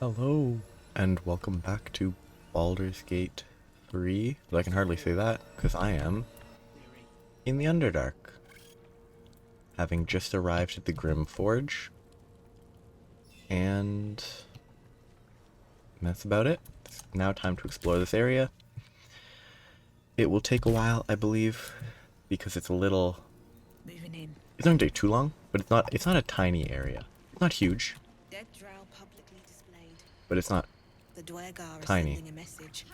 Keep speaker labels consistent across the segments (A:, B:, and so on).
A: Hello, and welcome back to Baldur's Gate 3. Though I can hardly say that, because I am in the Underdark, having just arrived at the Grymforge, and that's about it. It's now time to explore this area. It will take a while, I believe, because it's a little...
B: Moving in.
A: It doesn't take too long, but it's not a tiny area. It's not huge,
B: Dead drow publicly displayed.
A: but it's not
B: The Dwergar is
A: tiny.
B: sending a message.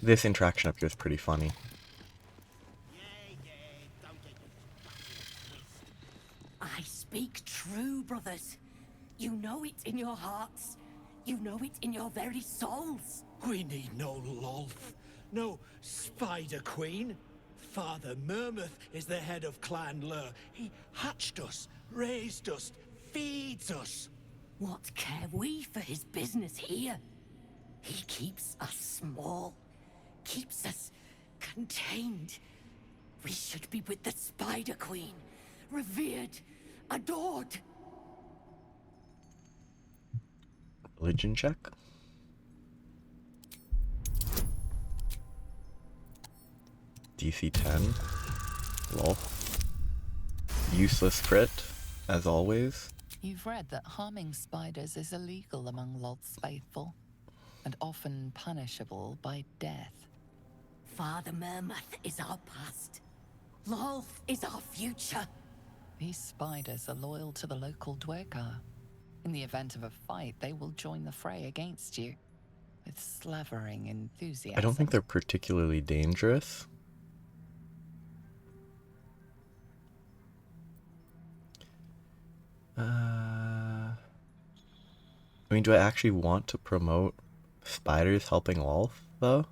A: This interaction up here is pretty funny.
C: I speak true, brothers. You know it in your hearts. You know it in your very souls.
D: We need no Lolth, no Spider Queen. Father Murmuth is the head of Clan Lur. He hatched us, raised us, feeds us.
C: What care we for his business here? He keeps us small, keeps us contained. We should be with the Spider Queen, revered, adored.
A: Religion check. DC 10. Lol. Useless crit, as always.
E: You've read that harming spiders is illegal among Lod's faithful, and often punishable by death.
C: Father Murmuth is our past. Lolth is our future.
E: These spiders are loyal to the local Dwergar. In the event of a fight, they will join the fray against you, with slavering enthusiasm.
A: I don't think they're particularly dangerous. I mean, do I actually want to promote spiders helping Lolth, though?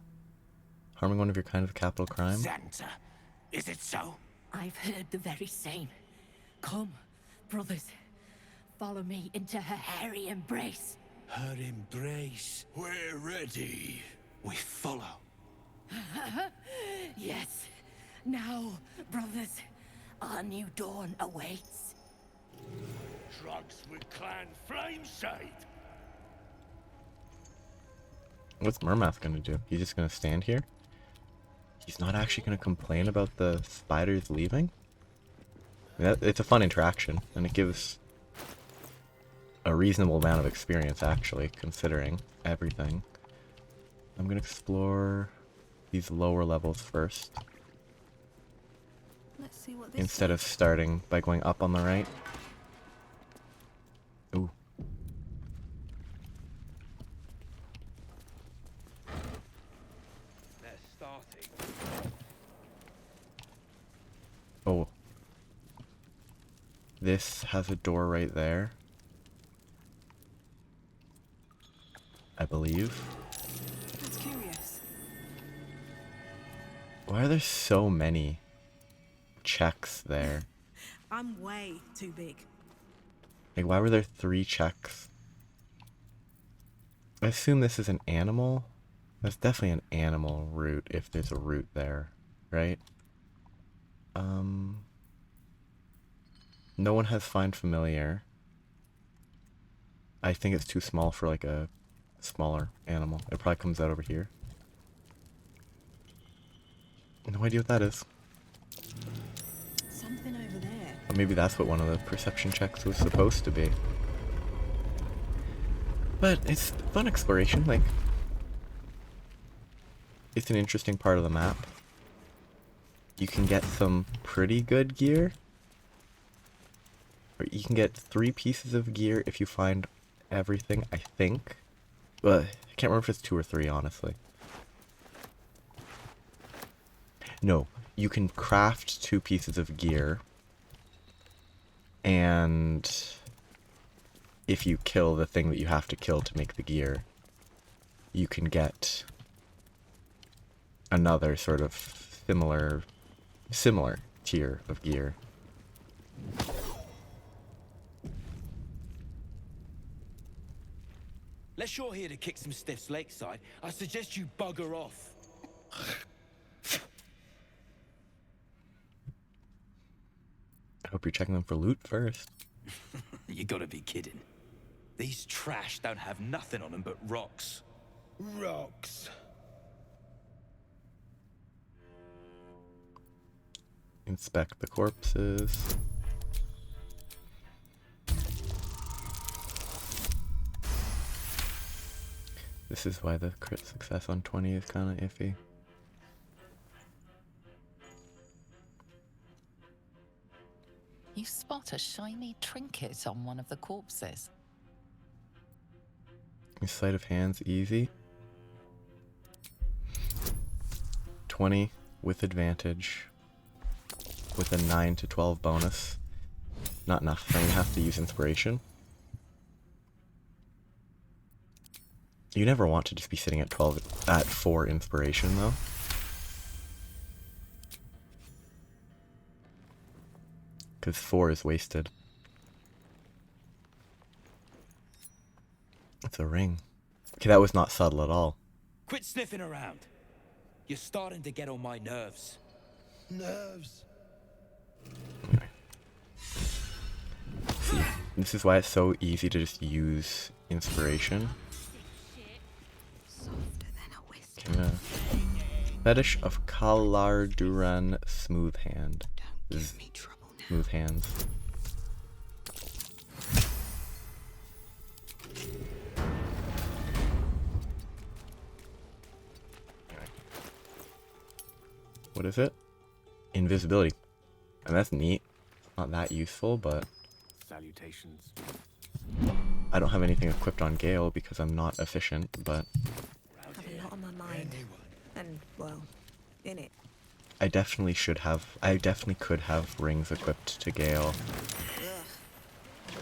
A: Harming one of your kind of capital crime?
D: Santa, is it so?
C: I've heard the very same. Come, brothers. Follow me into her hairy embrace.
D: Her embrace. We're ready. We follow.
C: Yes. Now, brothers, our new dawn awaits.
D: Drugs with Clan Flameshade.
A: What's Murmath gonna do? He's just gonna stand here? He's not actually gonna complain about the spiders leaving? I mean, it's a fun interaction, and it gives a reasonable amount of experience, actually, considering everything. I'm gonna explore these lower levels first,
B: Let's see what this
A: instead of starting by going up on the right. Ooh.
D: They're starting.
A: Oh. This has a door right there, I believe.
B: That's curious.
A: Why are there so many checks there?
B: I'm way too big.
A: Like, why were there 3 checks? I assume this is an animal. That's definitely an animal route if there's a route there, right? No one has find familiar. I think it's too small for like a smaller animal. It probably comes out over here. No idea what that is.
B: Something over there.
A: Or maybe that's what one of the perception checks was supposed to be. But it's fun exploration, like... It's an interesting part of the map. You can get some pretty good gear. Or you can get 3 pieces of gear if you find everything, I think. But I can't remember if it's 2 or 3, honestly. No, you can craft 2 pieces of gear. And if you kill the thing that you have to kill to make the gear, you can get another sort of similar tier of gear.
F: Unless you're here to kick some stiffs lakeside, I suggest you bugger off.
A: I hope you're checking them for loot first.
F: You gotta be kidding. These trash don't have nothing on them but rocks.
D: Rocks.
A: Inspect the corpses. This is why the crit success on 20 is kind of iffy.
E: You spot a shiny trinket on one of the corpses.
A: Sleight of hand's easy. 20 with advantage. With a 9 to 12 bonus. Not enough, so you have to use inspiration. You never want to just be sitting at 4 inspiration though. Because 4 is wasted. It's a ring. Okay, that was not subtle at all.
F: Quit sniffing around. You're starting to get on my nerves.
D: Nerves.
A: Anyway. See, this is why it's so easy to just use inspiration.
B: Softer than a whisper.
A: Okay, Fetish of Kalarduran Smooth Hand.
B: Don't give me trouble now.
A: Smooth hands. What is it? Invisibility. And that's neat. Not that useful, but
G: Salutations.
B: I
A: I don't have anything equipped on Gale because I'm not efficient, but
B: have a lot on my mind. And, well, in it.
A: I definitely could have rings equipped to Gale.
B: Ugh.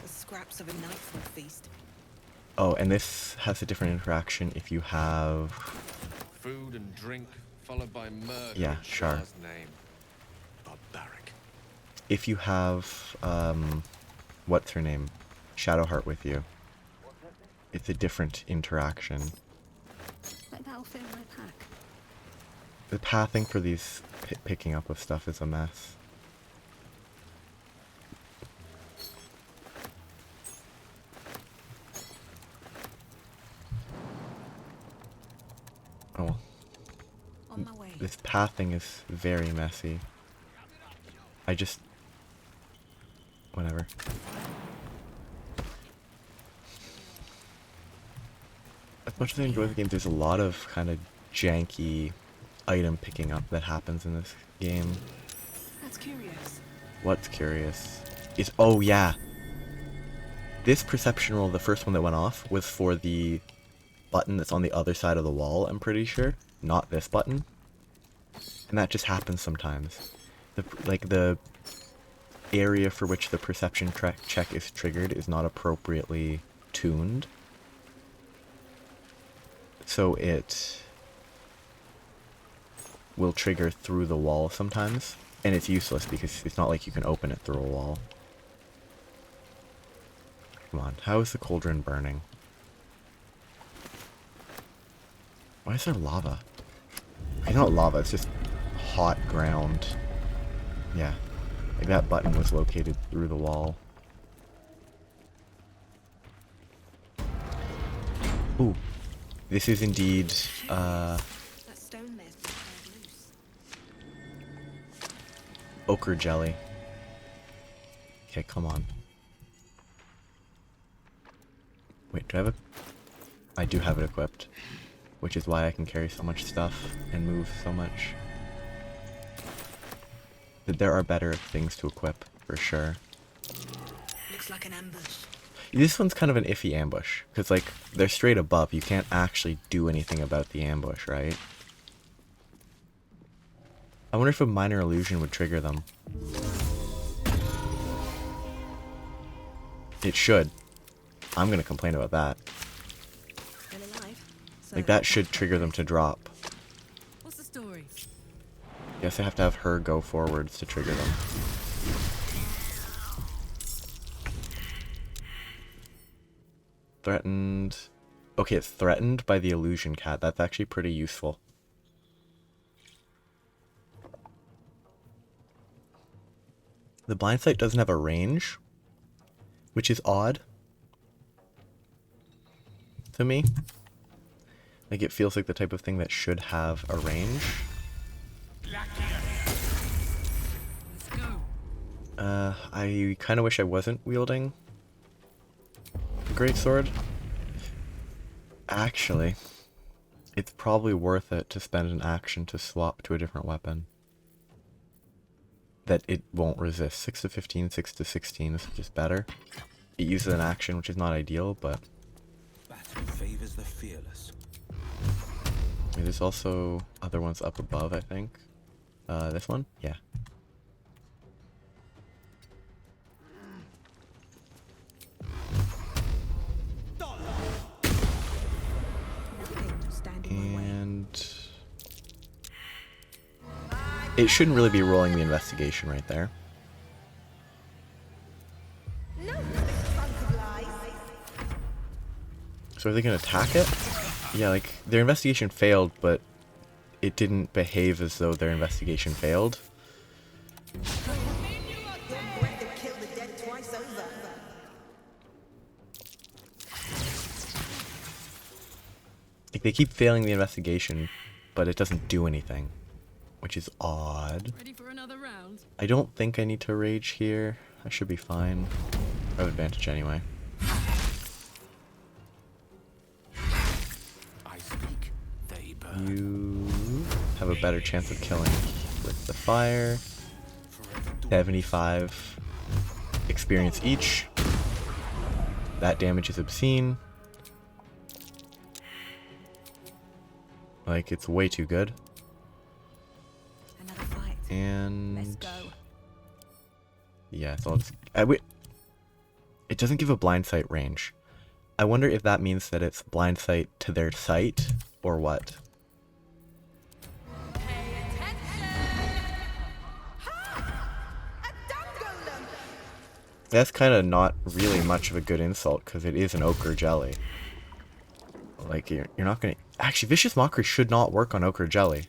B: The scraps of a nightfall feast.
A: Oh, and this has a different interaction if you have...
G: Food and drink, followed by murder.
A: Yeah,
G: in
A: sure.
G: Shah's name. Barbaric.
A: If you have, what's her name? Shadowheart with you. It's a different interaction.
B: But that'll fit my pack.
A: The pathing for these picking up of stuff is a mess. Oh well.
B: On my way.
A: This pathing is very messy. Whatever. As much as I enjoy the game, there's a lot of kind of janky item picking up that happens in this game.
B: That's curious.
A: What's curious is, oh yeah, this perception roll, the first one that went off, was for the button that's on the other side of the wall, I'm pretty sure. Not this button. And that just happens sometimes. The area for which the perception check is triggered is not appropriately tuned. So it will trigger through the wall sometimes. And it's useless because it's not like you can open it through a wall. Come on, how is the cauldron burning? Why is there lava? It's not lava, it's just hot ground. Yeah, like that button was located through the wall. Ooh, this is indeed,
B: That stone there's been turned loose.
A: ochre jelly. Okay, come on. Wait, do I have it? I do have it equipped. Which is why I can carry so much stuff and move so much. But there are better things to equip, for sure.
B: Looks like an ambush.
A: This one's kind of an iffy ambush, because like, they're straight above, you can't actually do anything about the ambush, right? I wonder if a minor illusion would trigger them. It should. I'm gonna complain about that.
B: Still alive. So
A: Like, that should trigger them to drop.
B: What's the story?
A: Guess I have to have her go forwards to trigger them. Threatened. Okay, it's threatened by the illusion cat. That's actually pretty useful. The blind sight doesn't have a range, which is odd. to me. Like, it feels like the type of thing that should have a range. I kind of wish I wasn't wielding the greatsword. Actually, it's probably worth it to spend an action to swap to a different weapon that it won't resist. 6 to 15, 6 to 16 is just better. It uses an action, which is not ideal, but
F: Battle favors the fearless.
A: there's also other ones up above, I think. This one? Yeah.
B: Nothing to stand in my way.
A: And it shouldn't really be rolling the investigation right there. So are they going to attack it? Yeah, like, their investigation failed, but it didn't behave as though their investigation failed. Like, they keep failing the investigation, but it doesn't do anything, which is odd.
H: Ready for another round?
A: I don't think I need to rage here. I should be fine. I have advantage anyway.
F: I speak, they burn.
A: You have a better chance of killing with the fire. 75 experience each. That damage is obscene. Like, it's way too good.
B: Another fight.
A: And
B: Let's go.
A: yeah, so I'll just it doesn't give a blind sight range. I wonder if that means that it's blind sight to their sight or what. That's kind of not really much of a good insult because it is an ochre jelly. Like, you're not gonna... Actually, Vicious Mockery should not work on ochre jelly.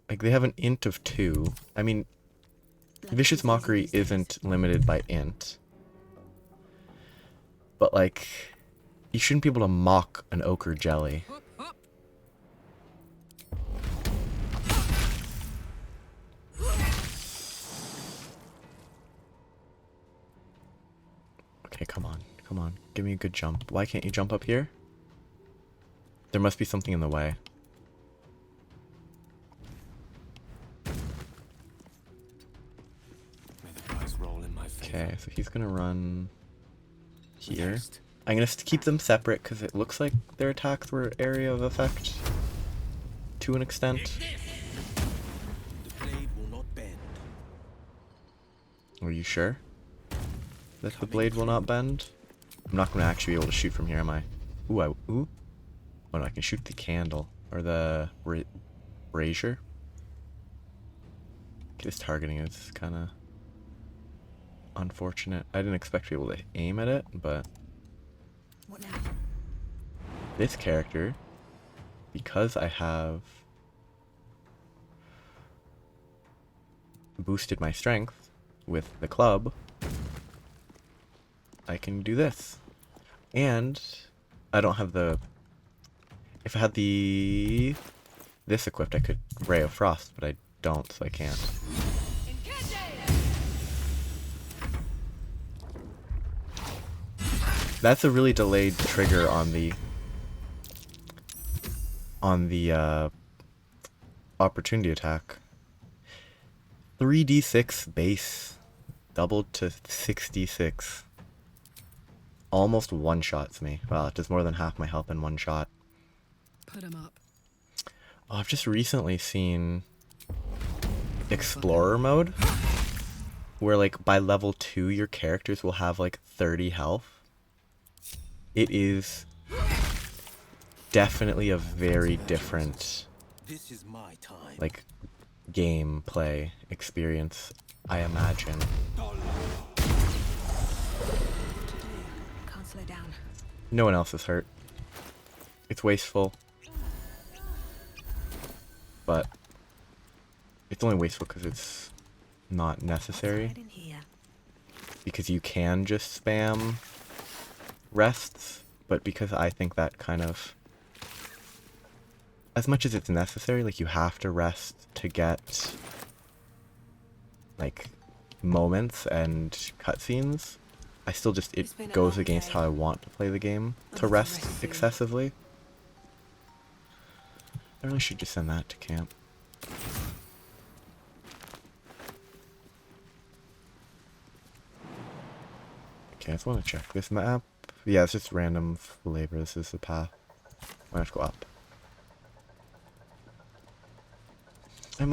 A: Like, they have an int of 2. I mean, Vicious Mockery isn't limited by int. But, like, you shouldn't be able to mock an ochre jelly. Okay, come on. Come on. Give me a good jump. Why can't you jump up here? There must be something in the way.
F: May the dice roll in my favor.
A: Okay, so he's gonna run here. I'm gonna keep them separate because it looks like their attacks were area of effect to an extent.
F: The blade will not bend.
A: Are you sure that the blade will not bend? I'm not gonna actually be able to shoot from here, am I? Ooh, ooh. Oh no, I can shoot the candle or the brazier. Okay, this targeting is kind of unfortunate. I didn't expect to be able to aim at it, but
B: What now?
A: this character, because I have boosted my strength with the club, I can do this. And I don't have the... If I had this equipped, I could Ray of Frost, but I don't, so I can't. That's a really delayed trigger on the opportunity attack. 3d6 base doubled to 66. Almost one-shots me. Wow, it does more than half my health in one shot.
H: Put him up.
A: Oh, I've just recently seen Explorer mode, where like by level 2 your characters will have like 30 health. It is definitely a very different
F: This is my time.
A: like gameplay experience, I imagine.
B: Can't slow down.
A: No one else is hurt. It's wasteful. But it's only wasteful because it's not necessary.
B: Right in here.
A: Because you can just spam rests, but because I think that kind of, as much as it's necessary, like you have to rest to get like moments and cutscenes, I still just, it
B: It's been a
A: goes
B: long
A: against
B: day.
A: how I want to play the game
B: I'll
A: to
B: have to
A: rest
B: rest soon.
A: excessively. I really should just send that to camp. Okay, I just want to check this map. Yeah, it's just random flavor. This is the path. I have to go up. I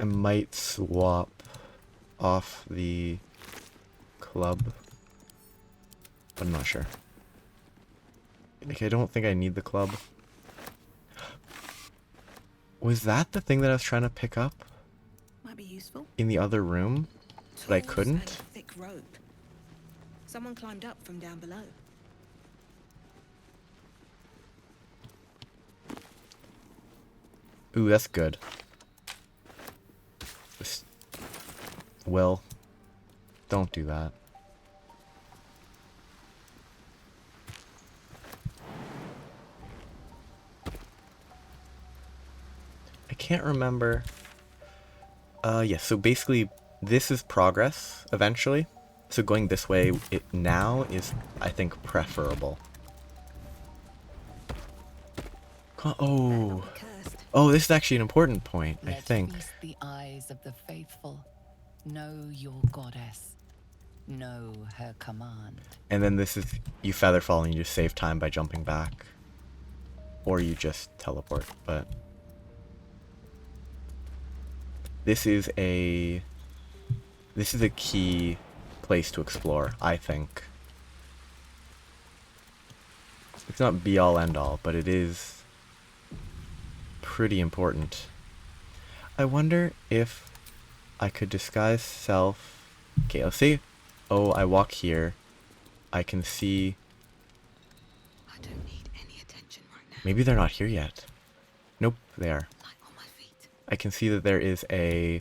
A: might swap off the club, but I'm not sure. Like, I don't think I need the club. Was that the thing that I was trying to pick up
B: Might be useful.
A: in the other room, but I
B: Tools
A: couldn't?
B: and thick rope. Someone climbed up from down below.
A: Ooh, that's good. Just, Will, don't do that. I can't remember. Yeah, so basically, this is progress, eventually. So going this way, it now is, I think, preferable. Oh.
B: Cursed.
A: Oh, this is actually an important point, I
E: Let
A: think.
E: feast the eyes of the faithful. Know your goddess. Know her command.
A: And then this is, you feather fall and you just save time by jumping back. Or you just teleport, but... This is a key place to explore, I think. It's not be all end all, but it is pretty important. I wonder if I could disguise self. Okay, let's see. Oh, I walk here. I can see.
B: I don't need any attention right now.
A: Maybe they're not here yet. Nope, they are.
B: Light on my feet.
A: I can see that there is a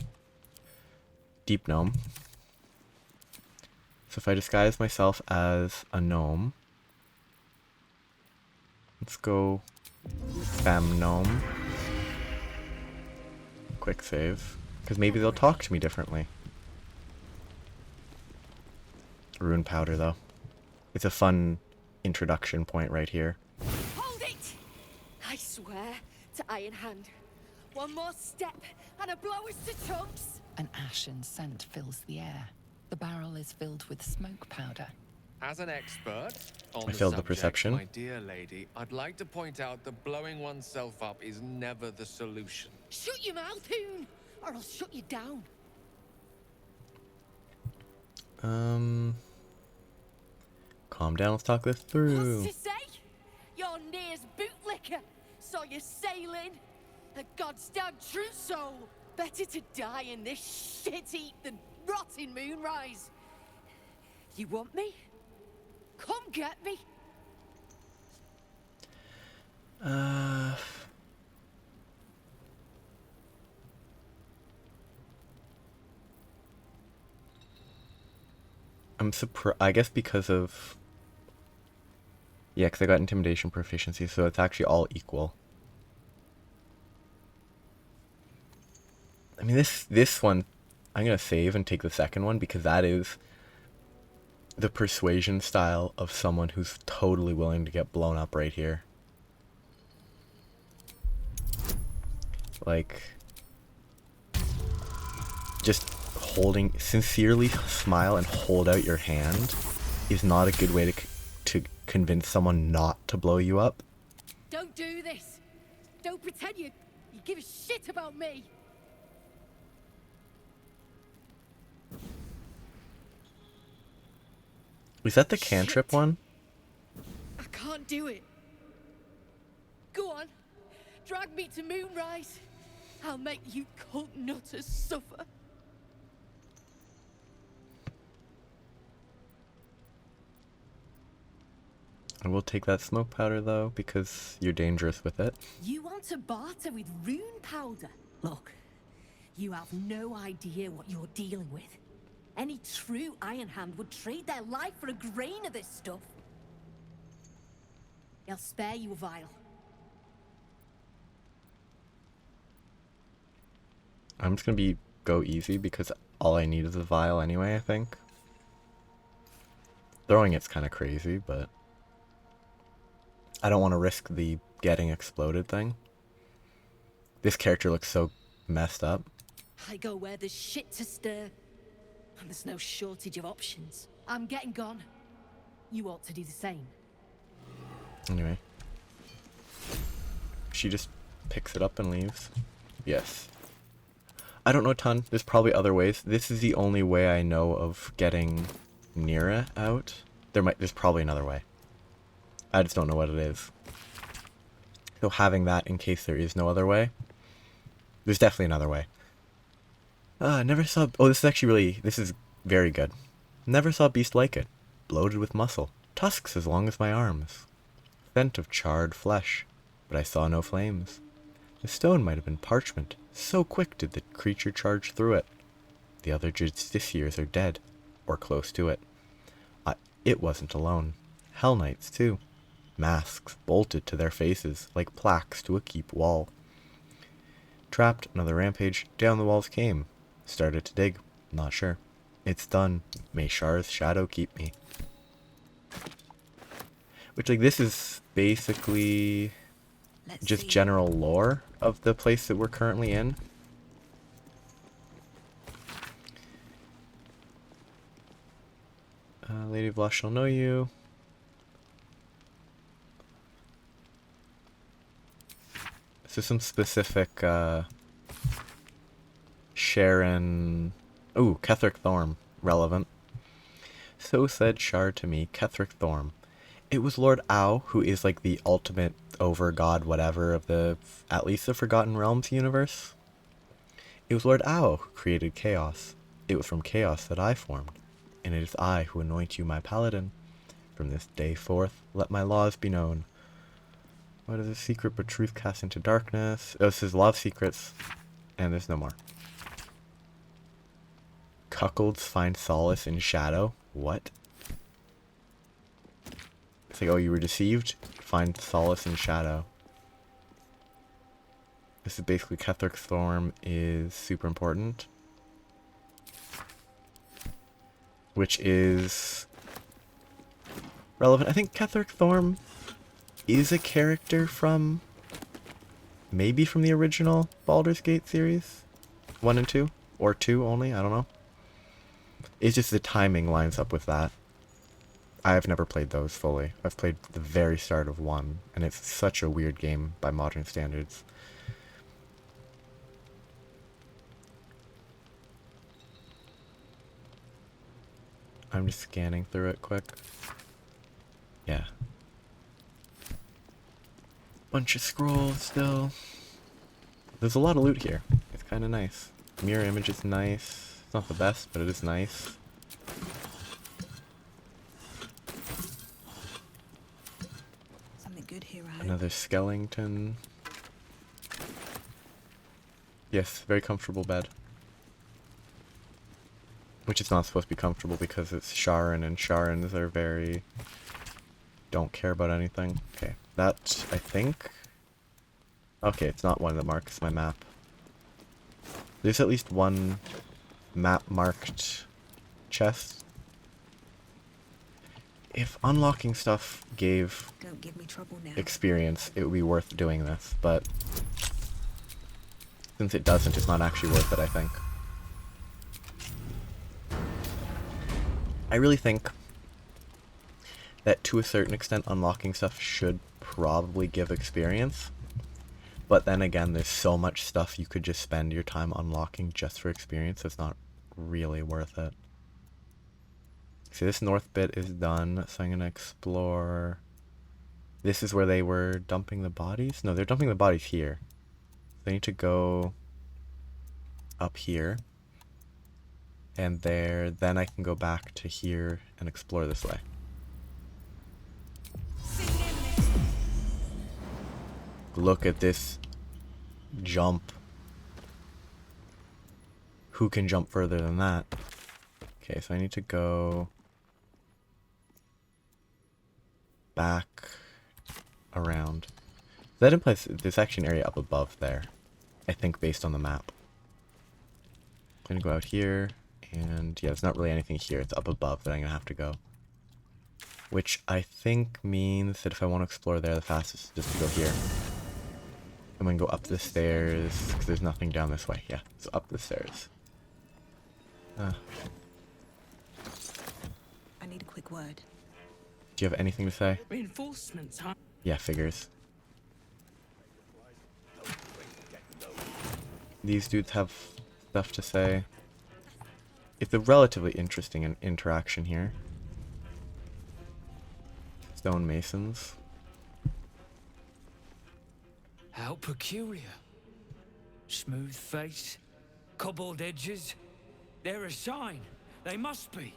A: deep gnome. So if I disguise myself as a gnome, let's go spam gnome. Quick save, because maybe they'll talk to me differently. Rune powder though. It's a fun introduction point right here.
C: Hold it! I swear to Iron Hand. One more step, and a blow us to chunks.
E: An ashen scent fills the air. The barrel is filled with smoke powder.
G: As an expert on
A: I
G: the
A: failed the
G: subject,
A: perception.
G: my dear lady, I'd like to point out that blowing oneself up is never the solution.
C: Shut your mouth, Hoon, or I'll shut you down.
A: Calm down, let's talk this through.
C: What's to say? Your near's bootlicker. Saw you sailing. A god's damn true soul. Better to die in this shit heap than rot in Moonrise. You want me? Come get me.
A: I'm surprised, I guess because of... Yeah, because I got intimidation proficiency, so it's actually all equal. I mean, this one, I'm going to save and take the second one, because that is the persuasion style of someone who's totally willing to get blown up right here. Like, just holding, sincerely smile and hold out your hand is not a good way to convince someone not to blow you up.
C: Don't do this. Don't pretend you give a shit about me.
A: Was that the cantrip
C: Shit.
A: one?
C: I can't do it. Go on. Drag me to Moonrise. I'll make you cult nutters suffer.
A: I will take that smoke powder though, because you're dangerous with it.
C: You want to barter with rune powder? Look, you have no idea what you're dealing with. Any true Iron Hand would trade their life for a grain of this stuff. I'll spare you a vial.
A: I'm just gonna go easy because all I need is a vial anyway, I think. Throwing it's kind of crazy, but I don't want to risk the getting exploded thing. This character looks so messed up.
C: I go where there's shit to stir, and there's no shortage of options. I'm getting gone. You ought to do the same.
A: Anyway. She just picks it up and leaves. Yes. I don't know a ton. There's probably other ways. This is the only way I know of getting Nira out. There's probably another way. I just don't know what it is. So having that in case there is no other way. There's definitely another way. I never saw... Oh, this is actually this is very good. Never saw a beast like it. Bloated with muscle. Tusks as long as my arms. Scent of charred flesh. But I saw no flames. The stone might have been parchment. So quick did the creature charge through it. The other justiciars are dead. Or close to it. It wasn't alone. Hell Knights, too. Masks bolted to their faces, like plaques to a keep wall. Trapped, another rampage, down the walls came. Started to dig, not sure. It's done. May Shar's shadow keep me. Which, like, this is basically just general lore of the place that we're currently in. Lady of Lush shall know you. So some specific, Sharon... Ooh, Ketheric Thorm. Relevant. So said Shar to me, Ketheric Thorm. It was Lord Au, who is like the ultimate over-god whatever of the, at least the Forgotten Realms universe. It was Lord Au who created chaos. It was from chaos that I formed. And it is I who anoint you my paladin. From this day forth, let my laws be known. What is a secret but truth cast into darkness? Oh, this is Law of Secrets. And there's no more. Cuckolds find solace in shadow. What? It's like, oh, you were deceived? Find solace in shadow. This is basically Ketheric Thorm is super important. Which is relevant. I think Ketheric Thorm is a character from, maybe from the original Baldur's Gate series. 1 and 2? Or 2 only? I don't know. It's just the timing lines up with that. I have never played those fully. I've played the very start of 1, and it's such a weird game by modern standards. I'm just scanning through it quick. Yeah. Bunch of scrolls still. There's a lot of loot here. It's kind of nice. Mirror image is nice. It's not the best, but it is nice.
B: Something good here, I hope.
A: Another skeleton. Yes, very comfortable bed. Which is not supposed to be comfortable because it's Sharon, and Sharons are very... don't care about anything. Okay, that, I think... Okay, it's not one that marks my map. There's at least one map-marked chest. If unlocking stuff gave
B: Don't give me trouble now.
A: experience, it would be worth doing this, but... since it doesn't, it's not actually worth it, I think. I really think that to a certain extent unlocking stuff should probably give experience. But then again, there's so much stuff you could just spend your time unlocking just for experience. It's not really worth it. See, this north bit is done, so I'm going to explore... This is where they were dumping the bodies? No, they're dumping the bodies here. They need to go up here. And there, then I can go back to here and explore this way. Look at this jump. Who can jump further than that? Okay, so I need to go back around. That implies there's actually an area up above there, I think, based on the map. I'm gonna go out here, and yeah, there's not really anything here. It's up above that I'm gonna have to go. Which I think means that if I want to explore there, the fastest is just to go here. I'm gonna go up the stairs, because there's nothing down this way. Yeah, so up the stairs.
B: I need a quick word.
A: Do you have anything to say?
H: Reinforcements, huh?
A: Yeah, figures. These dudes have stuff to say. It's a relatively interesting interaction here. Stone masons.
I: How peculiar. Smooth face, cobbled edges. They're a sign. They must be.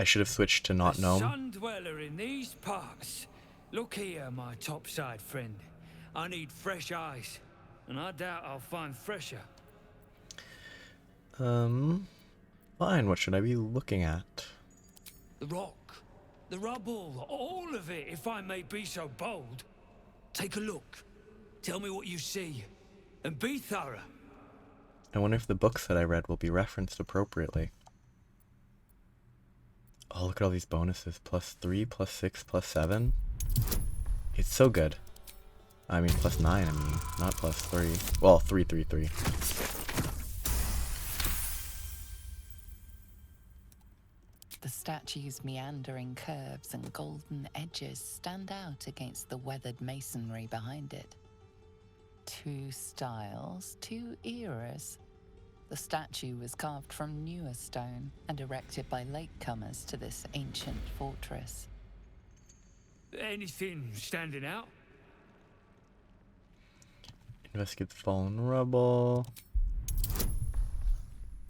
A: I should have switched to not
I: A
A: gnome.
I: sun dweller in these parts. Look here, my topside friend. I need fresh eyes, and I doubt I'll find fresher.
A: Fine, what should I be looking at?
I: The rock, the rubble, all of it, if I may be so bold. Take a look. Tell me what you see, and be thorough.
A: I wonder if the books that I read will be referenced appropriately. Oh, look at all these bonuses. +3, +6, +7. It's so good. I mean, +9, I mean, not +3. Well, 3, 3, 3.
E: The statue's meandering curves and golden edges stand out against the weathered masonry behind it. Two styles, two eras. The statue was carved from newer stone and erected by latecomers to this ancient fortress.
I: Anything standing out?
A: Investigate the fallen rubble.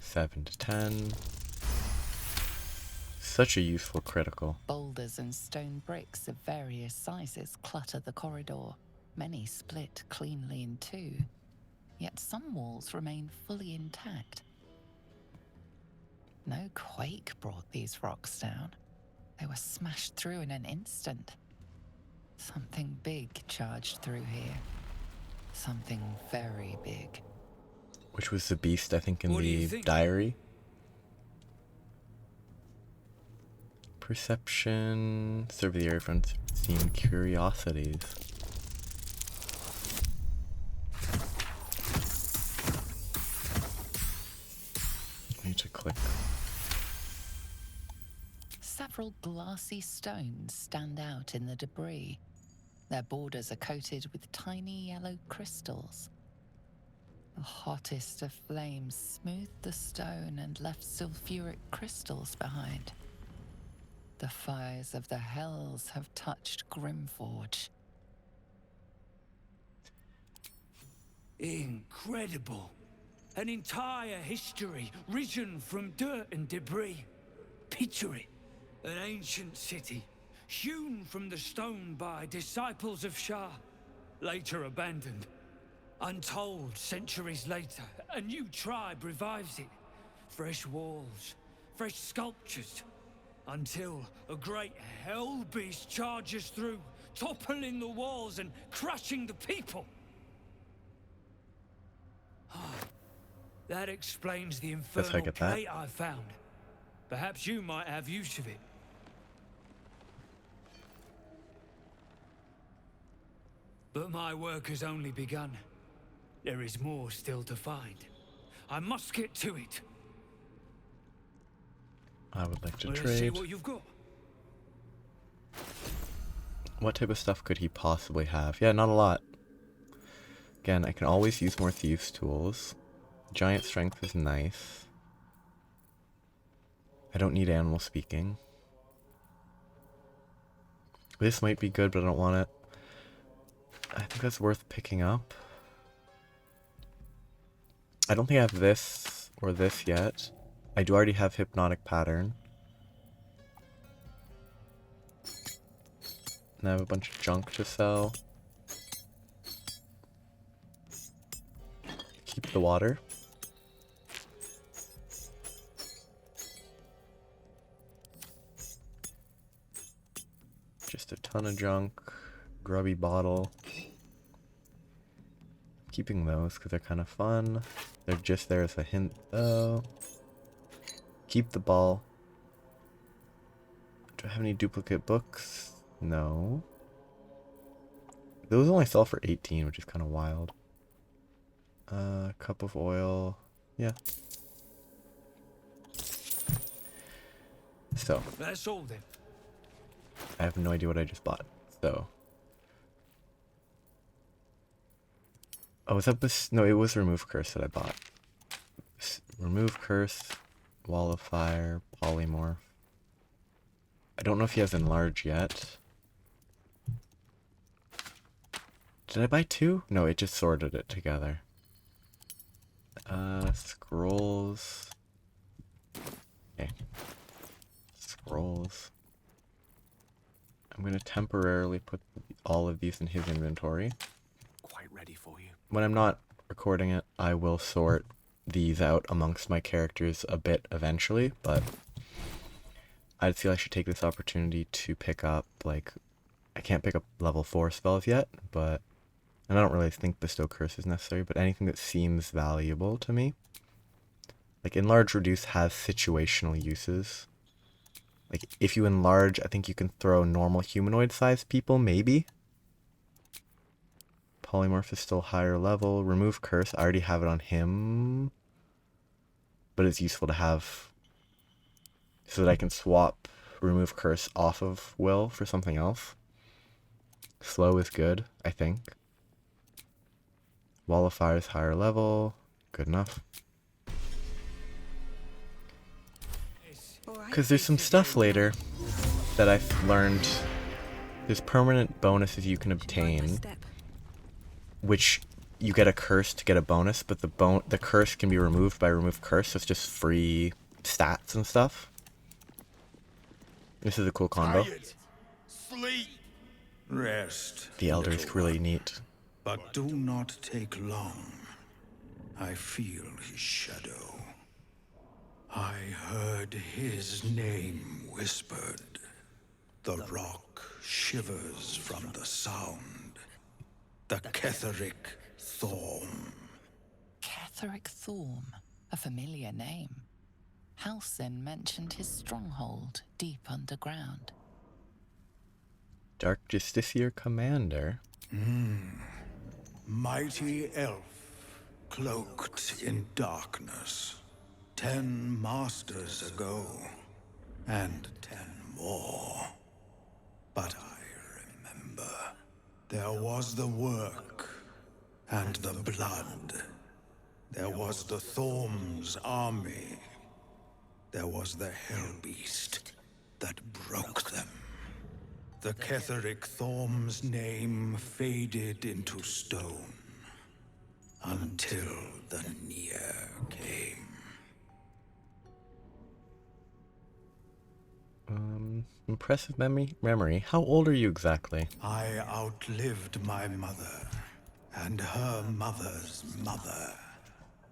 A: 7 to 10. Such a useful critical.
E: Boulders and stone bricks of various sizes clutter the corridor, many split cleanly in two. Yet some walls remain fully intact. No quake brought these rocks down. They were smashed through in an instant. Something big charged through here. Something very big.
A: Which was the beast, I think, in
I: What do you
A: the
I: think?
A: diary. Perception. Serve the area from seeing curiosities. I need to click.
E: Several glassy stones stand out in the debris. Their borders are coated with tiny yellow crystals. The hottest of flames smoothed the stone and left sulfuric crystals behind. The fires of the hells have touched Grymforge.
I: Incredible. An entire history risen from dirt and debris. Picture it. An ancient city, hewn from the stone by disciples of Shah, later abandoned. Untold centuries later, a new tribe revives it. Fresh walls, fresh sculptures, until a great hell beast charges through, toppling the walls and crushing the people. That explains the
A: Guess I
I: infernal
A: get that.
I: plate I found. Perhaps you might have use of it. But my work has only begun. There is more still to find. I must get to it.
A: I would like to
I: Well, let's see
A: trade.
I: what you've got.
A: What type of stuff could he possibly have? Yeah, not a lot. Again, I can always use more thieves' tools. Giant strength is nice. I don't need animal speaking. This might be good, but I don't want it. I think that's worth picking up. I don't think I have this or this yet. I do already have hypnotic pattern. And I have a bunch of junk to sell. Keep the water. just a ton of junk. Grubby bottle. Keeping those because they're kind of fun. They're just there as a hint though. Keep the ball. Do I have any duplicate books? No. Those only sell for 18, which is kind of wild. Cup of oil. Yeah. So.
I: That's all then.
A: I have no idea what I just bought. So. Oh, was that this? No, it was Remove Curse that I bought. Remove Curse, Wall of Fire, Polymorph. I don't know if he has Enlarge yet. Did I buy 2? No, it just sorted it together. Scrolls. Okay. Scrolls. I'm gonna temporarily put all of these in his inventory.
F: Quite ready for you.
A: When I'm not recording it, I will sort these out amongst my characters a bit eventually, but I feel I should take this opportunity to pick up, like, I can't pick up level 4 spells yet, but, and I don't really think Bestow Curse is necessary, but anything that seems valuable to me. Like, Enlarge Reduce has situational uses. Like, if you enlarge, I think you can throw normal humanoid-sized people, maybe. Polymorph is still higher level. Remove Curse, I already have it on him. But it's useful to have so that I can swap Remove Curse off of Will for something else. Slow is good, I think. Wall of Fire is higher level. Good enough. Because there's some stuff later that I've learned. There's permanent bonuses you can obtain, which you get a curse to get a bonus, but the curse can be removed by Remove Curse, so it's just free stats and stuff. This is a cool combo.
D: Sleep.
J: Rest.
A: The Elder is really neat.
J: But do not take long. I feel his shadow. I heard his name whispered. The rock shivers from the sound. The Cleric Thorm.
E: Cleric Thorm, a familiar name. Halsin mentioned his stronghold deep underground.
A: Dark Justiciar Commander.
J: Mighty elf, cloaked in darkness. 10 masters ago, and 10 more. But I remember, there was the work, and the blood. There was the Thorm's army. There was the Hellbeast that broke them. The Cleric Thorm's name faded into stone, until the Near came.
A: Impressive memory. How old are you exactly?
J: I outlived my mother, and her mother's mother,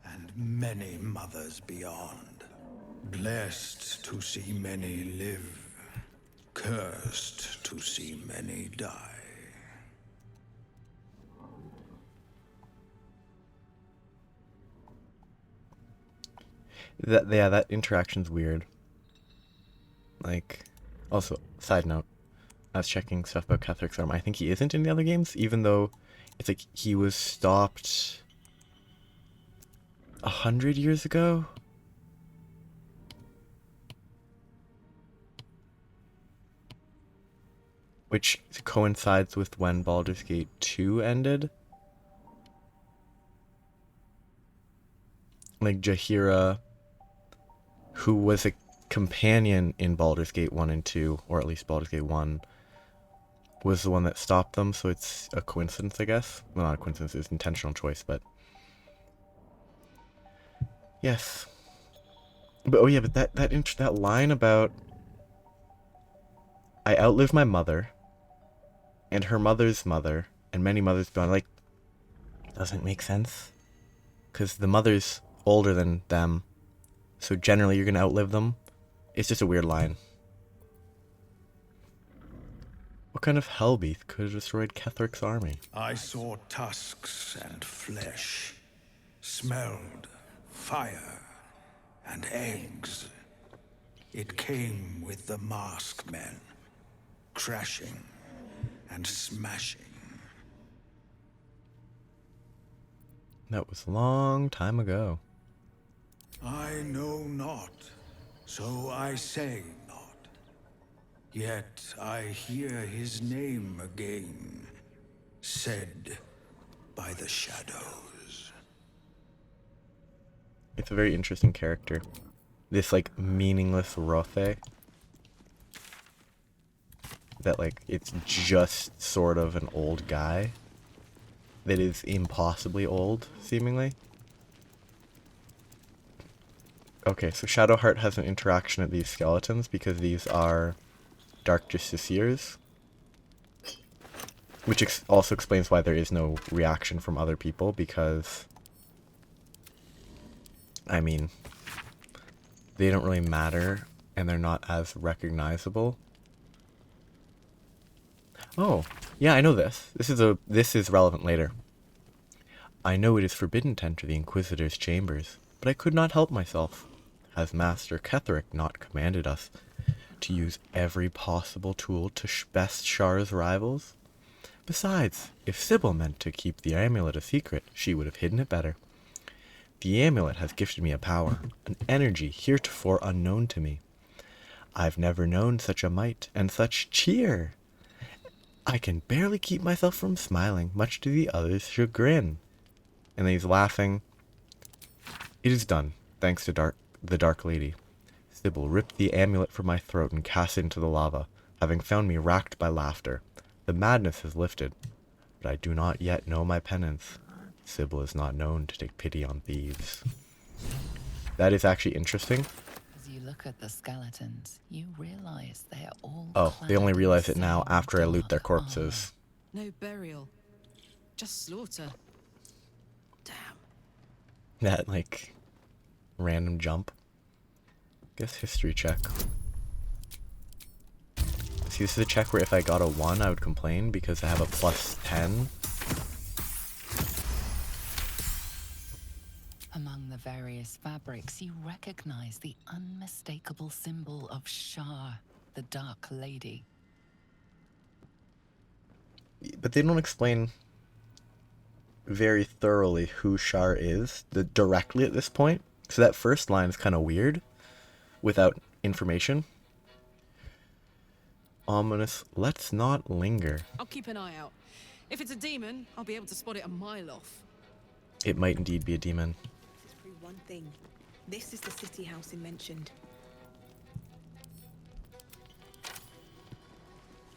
J: and many mothers beyond. Blessed to see many live, cursed to see many die.
A: That interaction's weird. Like, also, side note, I was checking stuff about Cleric Thorm. I think he isn't in the other games, even though it's like he was stopped 100 years ago. Which coincides with when Baldur's Gate 2 ended. Like Jaheira, who was a companion in Baldur's Gate 1 and 2, or at least Baldur's Gate 1, was the one that stopped them, so it's a coincidence, I guess. Well, not a coincidence, it's intentional choice, but... Yes. But, oh yeah, but that line about... I outlived my mother, and her mother's mother, and many mothers beyond, like, doesn't make sense. Because the mother's older than them, so generally you're gonna outlive them. It's just a weird line. What kind of hellbeast could have destroyed Kethric's army?
J: I saw tusks and flesh, smelled fire and eggs. It came with the mask men, crashing and smashing.
A: That was a long time ago.
J: I know not, so I say not. Yet I hear his name again, said by the shadows.
A: It's a very interesting character. This, like, meaningless Rothe. That, like, it's just sort of an old guy. That is impossibly old, seemingly. Okay, so Shadowheart has an interaction with these skeletons because these are Dark Justiciars. Which also explains why there is no reaction from other people, because, I mean, they don't really matter and they're not as recognizable. Oh, yeah, I know this. This is relevant later. I know it is forbidden to enter the Inquisitor's chambers, but I could not help myself. Has Master Ketheric not commanded us to use every possible tool to best Shar's rivals? Besides, if Sybil meant to keep the amulet a secret, she would have hidden it better. The amulet has gifted me a power, an energy heretofore unknown to me. I've never known such a might and such cheer. I can barely keep myself from smiling, much to the other's chagrin. And then he's laughing. It is done, thanks to the Dark Lady. Sybil ripped the amulet from my throat and cast it into the lava, having found me racked by laughter. The madness has lifted, but I do not yet know my penance. Sybil is not known to take pity on thieves. That is actually interesting.
E: As you look at the skeletons, you realize they are all.
A: Oh, they only
E: clad in
A: realize
E: the
A: it now
E: same
A: after I loot their
E: dark
A: corpses.
H: No burial. Just slaughter. Damn.
A: That, like, random jump. Guess history check. See, this is a check where if I got a 1, I would complain because I have a plus 10.
E: Among the various fabrics, you recognize the unmistakable symbol of Shar, the Dark Lady.
A: But they don't explain very thoroughly who Shar is directly at this point. So that first line is kind of weird without information. Ominous. Let's not linger.
H: I'll keep an eye out. If it's a demon, I'll be able to spot it a mile off.
A: It might indeed be a demon.
B: This is prove one thing. This is the city house he mentioned.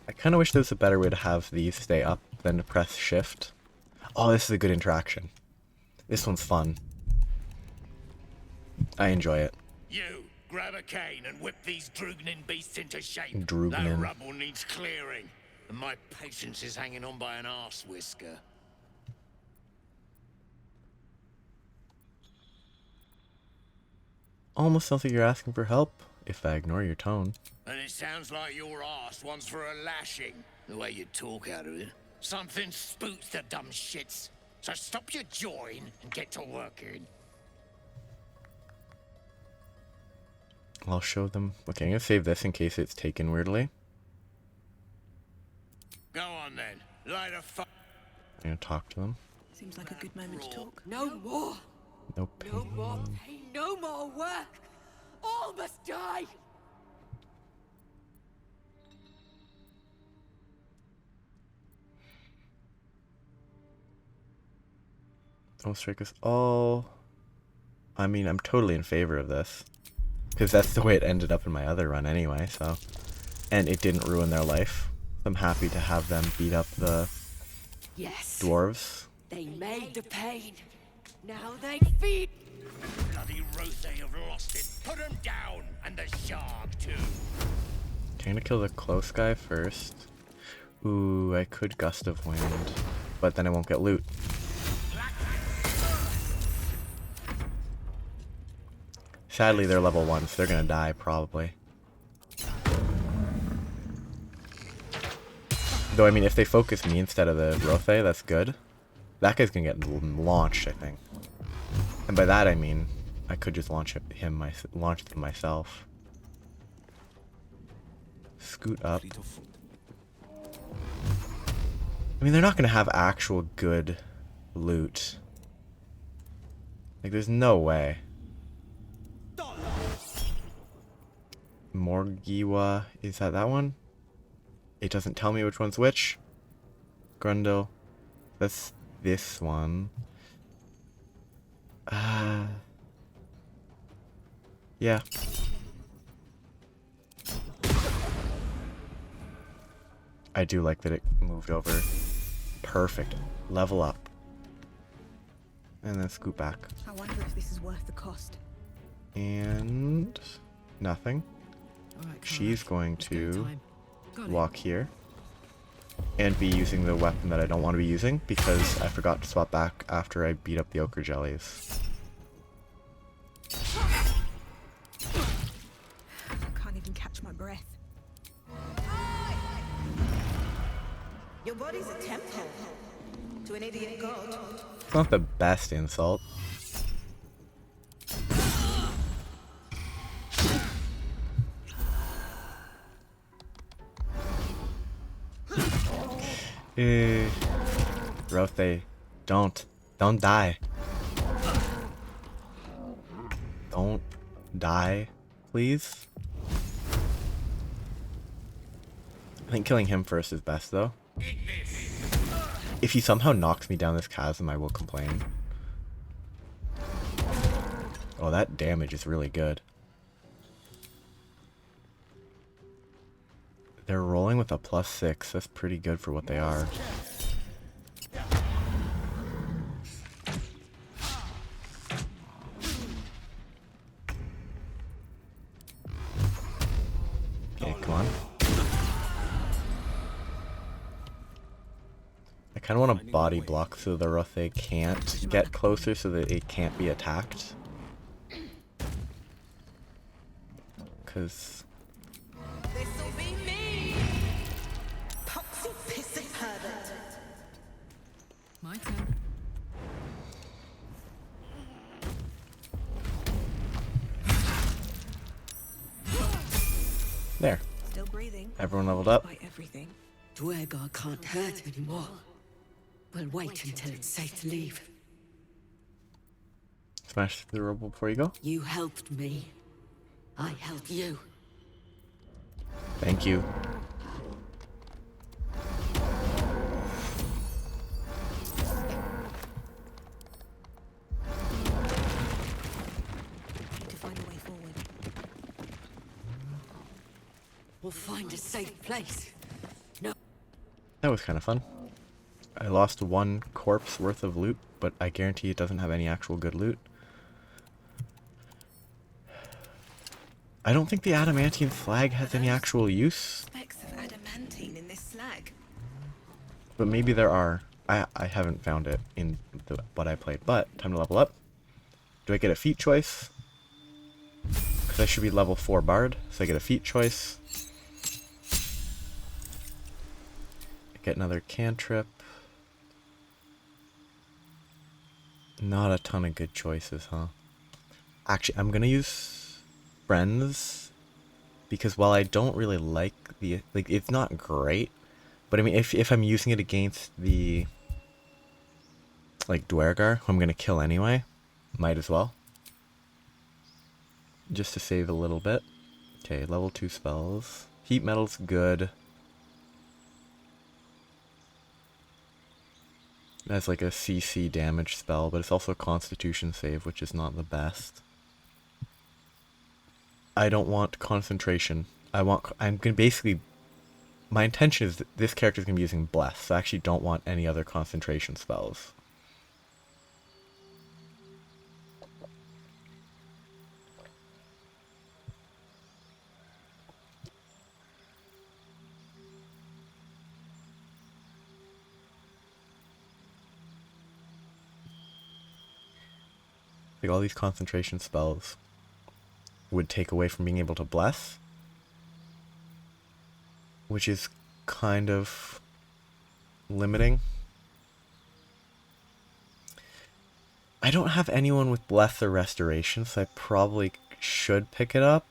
A: I kind of wish there was a better way to have these stay up than to press shift. Oh, this is a good interaction. This one's fun. I enjoy it.
K: You, grab a cane and whip these Drugnin beasts into shape.
A: Drugnin.
K: That rubble needs clearing, and my patience is hanging on by an arse whisker.
A: Almost sounds like you're asking for help, if I ignore your tone.
K: And it sounds like your arse wants for a lashing, the way you talk out of it. Something spooks the dumb shits. So stop your jawing and get to working.
A: I'll show them. Okay, I'm gonna save this in case it's taken weirdly.
K: Go on then. Light a fu-
A: I'm gonna talk to them.
B: Seems like a good moment to talk.
C: No more.
A: No pain.
C: No more pain. No more work. All must die.
A: Don't strike us all. I mean, I'm totally in favor of this. Because that's the way it ended up in my other run anyway, so. And it didn't ruin their life. I'm happy to have them beat up the
C: Yes.
A: dwarves.
C: They made the pain. Now they feed.
K: Bloody Rothe have lost it. Put him down, and the shark too.
A: Okay, I'm gonna kill the close guy first. Ooh, I could Gust of Wind, but then I won't get loot. Sadly, they're level 1, so they're gonna die, probably. Though, I mean, if they focus me instead of the Rothe, that's good. That guy's gonna get launched, I think. And by that, I mean, I could just launch them myself. Scoot up. I mean, they're not gonna have actual good loot. Like, there's no way. Morgiwa, is that one? It doesn't tell me which one's which. Grundle. That's this one. Yeah. I do like that it moved over. Perfect. Level up. And then scoot back.
B: I wonder if this is worth the cost.
A: And nothing.
H: Alright,
A: She's going to
H: Got it.
A: walk here and be using the weapon that I don't want to be using because I forgot to swap back after I beat up the ochre jellies.
B: I can't even catch my breath. Your body's a temple to an idiot god.
A: It's not the best insult. Rothe, don't die. Don't die, please. I think killing him first is best, though. If he somehow knocks me down this chasm, I will complain. Oh, that damage is really good. They're rolling with a +6. That's pretty good for what they are. Okay, come on. I kind of want to body block so the Rothe can't get closer so that it can't be attacked. Because...
B: This'll be me! Popsy pissy Herbert.
H: My turn.
A: There.
B: Still breathing.
A: Everyone leveled up.
B: Despite everything.
C: Dwergar can't hurt anymore. We'll wait until it's safe to leave.
A: Smash the rope before you go.
C: You helped me. I helped you.
A: Thank you.
B: Need to find a way forward.
C: We'll find a safe place. No.
A: That was kind of fun. I lost 1 corpse worth of loot, but I guarantee it doesn't have any actual good loot. I don't think the adamantine flag has any actual use.
B: Specks of adamantine in this slag.
A: But maybe there are. I haven't found it in what I played. But, time to level up. Do I get a feat choice? Because I should be level 4 bard, so I get a feat choice. I get another cantrip. Not a ton of good choices, huh? Actually, I'm gonna use friends because while I don't really like the it's not great, but I mean if I'm using it against the Dwergar, who I'm gonna kill anyway, might as well. Just to save a little bit. Okay, level 2 spells. Heat metal's good. It has like a CC damage spell, but it's also a constitution save, which is not the best. I don't want concentration. I'm gonna basically, my intention is that this character is gonna be using bless, so I actually don't want any other concentration spells. Like all these concentration spells would take away from being able to bless, which is kind of limiting. I don't have anyone with lesser restoration, so I probably should pick it up.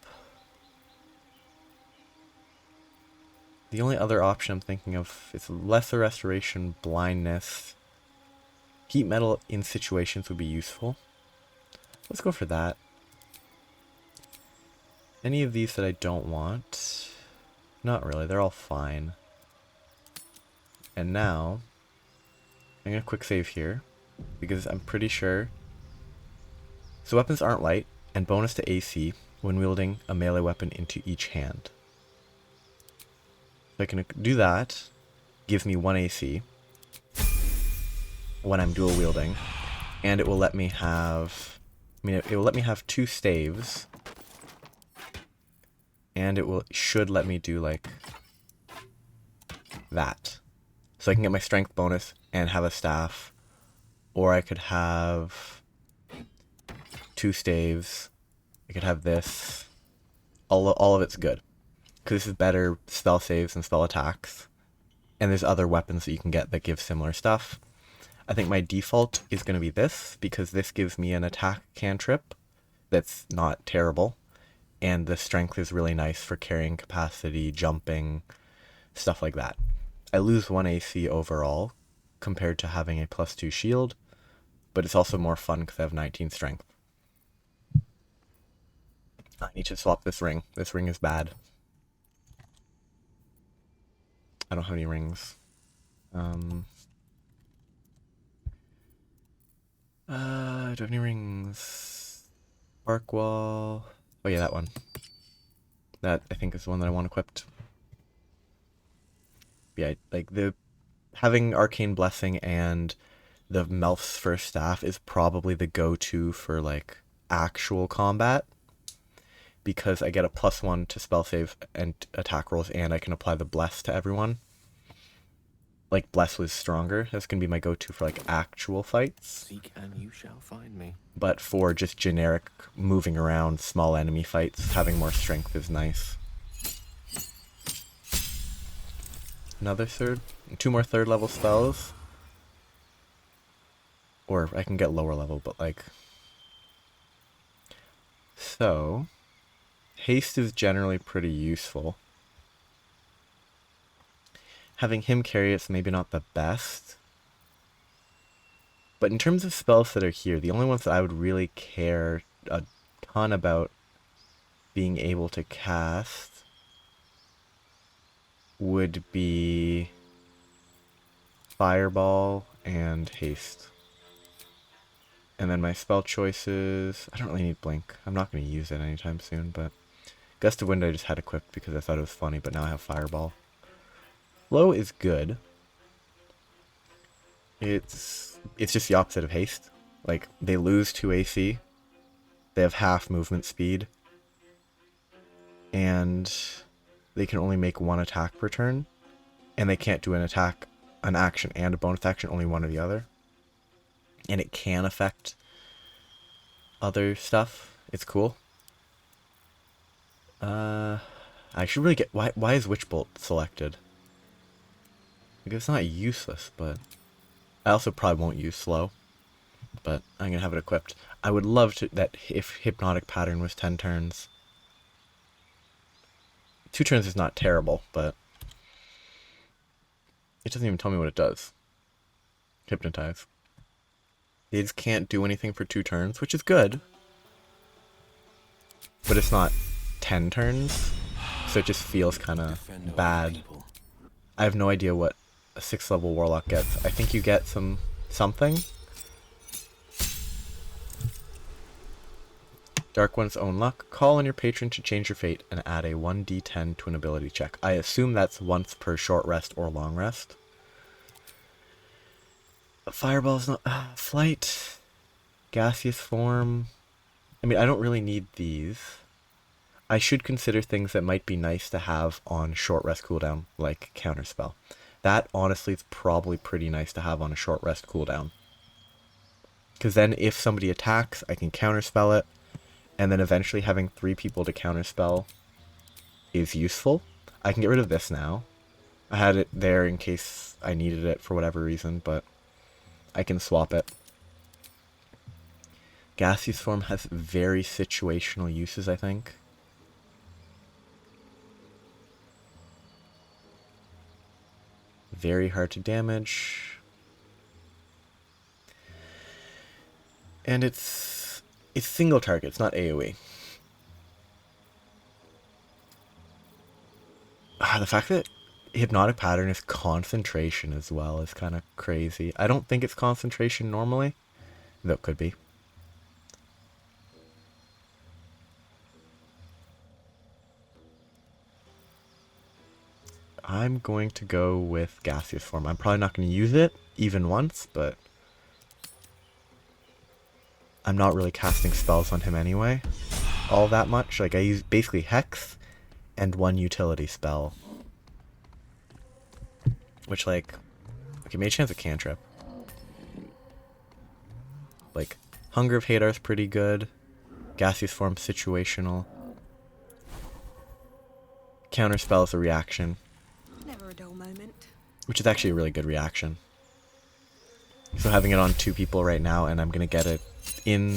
A: The only other option I'm thinking of is lesser restoration, blindness. Heat metal in situations would be useful. Let's go for that. Any of these that I don't want? Not really, they're all fine. And now, I'm going to quick save here, because I'm pretty sure... So weapons aren't light, and bonus to AC when wielding a melee weapon into each hand. So I can do that, gives me 1 AC when I'm dual wielding, and it will let me have... it will let me have 2 staves, and it should let me do like that. So I can get my strength bonus and have a staff, or I could have 2 staves. I could have this. All of it's good, because this is better spell saves and spell attacks, and there's other weapons that you can get that give similar stuff. I think my default is going to be this, because this gives me an attack cantrip that's not terrible, and the strength is really nice for carrying capacity, jumping, stuff like that. I lose 1 AC overall compared to having a +2 shield, but it's also more fun because I have 19 strength. I need to swap this ring. This ring is bad. I don't have any rings. Do I have any rings? Bark wall. Oh yeah, that one. That I think is the one that I want equipped. Yeah, like having Arcane Blessing and the Melf's First Staff is probably the go-to for like actual combat, because I get a +1 to spell save and attack rolls, and I can apply the Bless to everyone. Like, Bless was stronger. That's gonna be my go-to for like actual fights.
G: Seek and you shall find me.
A: But for just generic moving around small enemy fights, having more strength is nice. Another 2 more 3rd level spells. Or I can get lower level, but like... So... Haste is generally pretty useful. Having him carry it's maybe not the best. But in terms of spells that are here, the only ones that I would really care a ton about being able to cast would be Fireball and Haste. And then my spell choices, I don't really need Blink. I'm not going to use it anytime soon, but Gust of Wind I just had equipped because I thought it was funny, but now I have Fireball. Flow is good. It's just the opposite of Haste. Like, they lose 2 AC. They have half movement speed. And they can only make 1 attack per turn. And they can't do an action and a bonus action, only one or the other. And it can affect other stuff. It's cool. I should really get... Why is Witch Bolt selected? Like, it's not useless, but... I also probably won't use Slow. But I'm going to have it equipped. I would love to that if Hypnotic Pattern was 10 turns. 2 turns is not terrible, but... It doesn't even tell me what it does. Hypnotize. They just can't do anything for 2 turns, which is good. But it's not 10 turns, so it just feels kind of bad. I have no idea what a 6th level Warlock gets. I think you get something. Dark One's Own Luck. Call on your patron to change your fate and add a 1d10 to an ability check. I assume that's once per short rest or long rest. Fireball's not... Flight. Gaseous Form. I mean, I don't really need these. I should consider things that might be nice to have on short rest cooldown, like Counterspell. That, honestly, is probably pretty nice to have on a short rest cooldown. Because then if somebody attacks, I can Counterspell it, and then eventually having 3 people to Counterspell is useful. I can get rid of this now. I had it there in case I needed it for whatever reason, but I can swap it. Gaseous form has very situational uses, I think. Very hard to damage. And it's single target, it's not AoE. The fact that Hypnotic Pattern is concentration as well is kind of crazy. I don't think it's concentration normally, though it could be. I'm going to go with Gaseous Form. I'm probably not going to use it even once, but I'm not really casting spells on him anyway all that much. Like, I use basically Hex and one utility spell. Which, like, okay, Mage Hand's a cantrip. Like, Hunger of Hadar's pretty good. Gaseous Form situational. Counterspell is a reaction.
B: Never a dull moment.
A: Which is actually a really good reaction. So having it on 2 people right now, and I'm going to get it in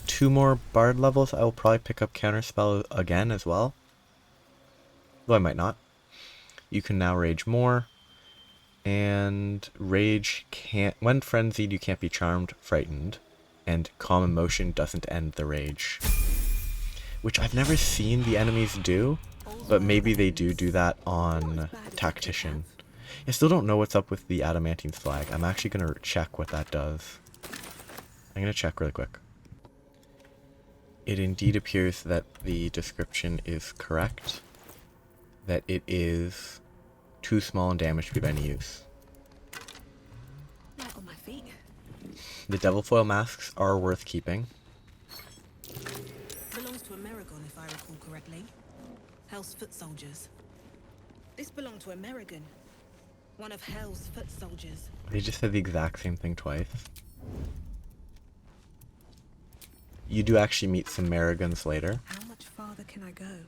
A: 2 more Bard levels, I will probably pick up Counterspell again as well. Though I might not. You can now Rage more. And Rage can't... When Frenzied, you can't be Charmed, Frightened. And Calm Emotion doesn't end the Rage. Which I've never seen the enemies do. But maybe they do that on Tactician. I still don't know what's up with the Adamantine Flag. I'm actually going to check what that does. I'm going to check really quick. It indeed appears that the description is correct. That it is too small in damage to be of any use.
B: Light on my feet.
A: The Devil Foil masks are worth keeping.
B: Belongs to Amerigon, if I recall correctly. Hell's foot soldiers. This belonged to Amerigon. One of Hell's foot soldiers.
A: They just said the exact same thing twice. You do actually meet some Marigans later.
B: How much farther can I go?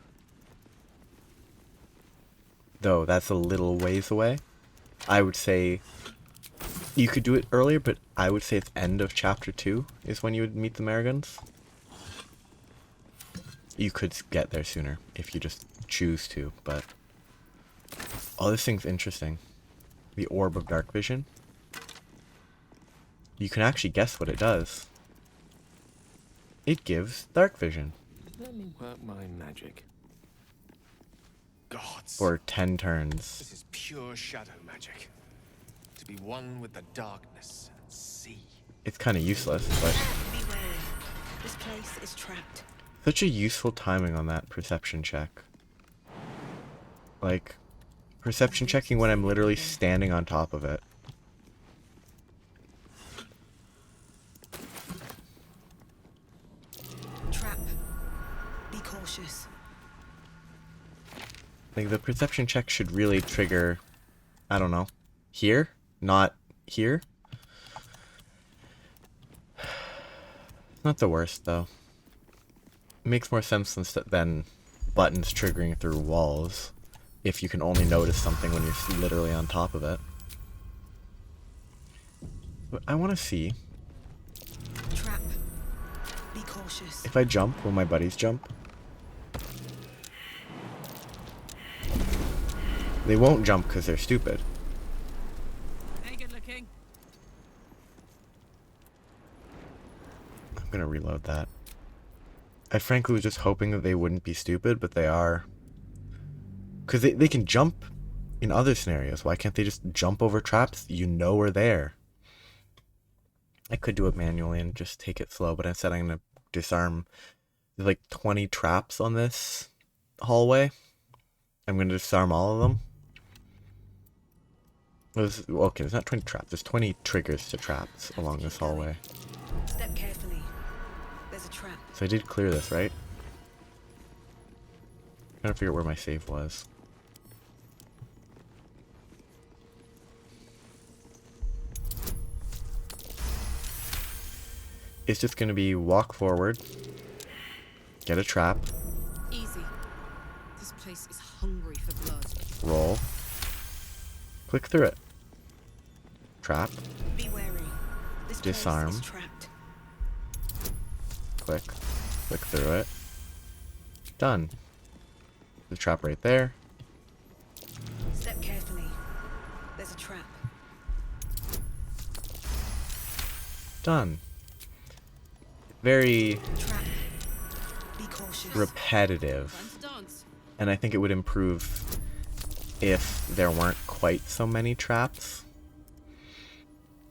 A: Though that's a little ways away. I would say you could do it earlier, but I would say it's end of chapter 2 is when you would meet the Marigans. You could get there sooner if you just choose to, but... Oh, this thing's interesting. The Orb of Dark Vision. You can actually guess what it does. It gives Dark Vision.
G: Let me work my magic. Gods.
A: For 10 turns.
G: This is pure shadow magic. To be one with the darkness and see.
A: It's kind of useless, but...
B: Be wary. This place is trapped.
A: Such a useful timing on that perception check. Like, perception checking when I'm literally standing on top of it.
B: Trap. Be cautious.
A: Like, the perception check should really trigger, I don't know, here, not here. Not the worst, though. It makes more sense than buttons triggering through walls, if you can only notice something when you're literally on top of it. But I want to see.
B: Trap. Be cautious.
A: If I jump, will my buddies jump? They won't jump because they're stupid.
H: Hey, good looking.
A: I'm gonna reload that. I frankly was just hoping that they wouldn't be stupid, but they are. Because they can jump in other scenarios. Why can't they just jump over traps you know are there? I could do it manually and just take it slow, but instead I'm going to disarm. There's like 20 traps on this hallway. I'm going to disarm all of them. Okay, there's not 20 traps. There's 20 triggers to traps along this hallway.
B: Step carefully. There's a trap.
A: So I did clear this, right? I'm trying to figure out where my save was. It's just going to be walk forward, get a trap,
H: Easy. This place is hungry for blood.
A: roll, Click through it. Trap.
B: Be wary. This place
A: Disarm.
B: is trapped.
A: Click. Click through it. Done. The trap right there.
B: Step carefully. There's a trap.
A: Done. Very
B: Trap. Be cautious.
A: repetitive.
H: Time to dance.
A: And I think it would improve if there weren't quite so many traps.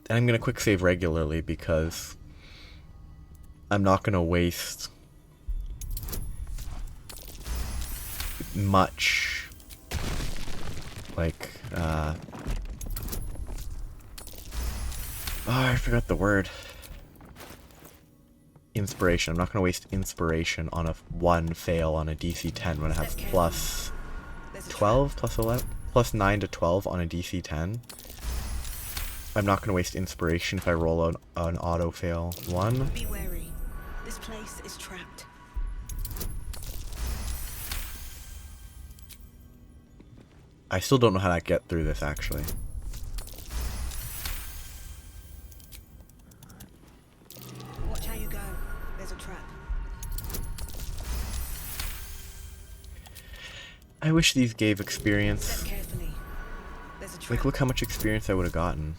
A: And I'm going to quick save regularly because I'm not going to waste much, like, oh, I forgot the word. Inspiration. I'm not going to waste inspiration on a 1 fail on a DC 10 when I have plus 12, plus 11, plus 9 to 12 on a DC 10. I'm not going to waste inspiration if I roll an auto fail 1.
B: Be wary. This place is trapped.
A: I still don't know how to get through this, actually.
B: Watch how you go. There's a trap.
A: I wish these gave experience.
B: Step carefully. There's a trap.
A: Like, look how much experience I would have gotten.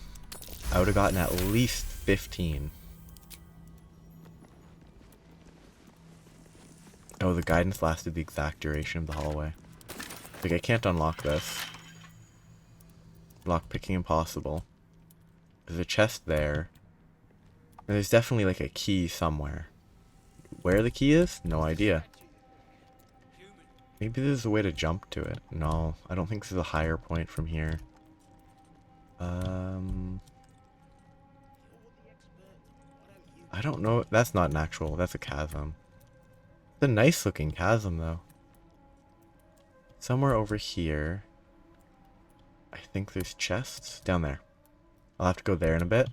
A: I would have gotten at least 15. Oh, the guidance lasted the exact duration of the hallway. Like, I can't unlock this. Lockpicking impossible. There's a chest there. And there's definitely, like, a key somewhere. Where the key is? No idea. Maybe there's a way to jump to it. No, I don't think there's a higher point from here. I don't know. That's not an actual. That's a chasm. It's a nice looking chasm, though. Somewhere over here. I think there's chests down there. I'll have to go there in a bit.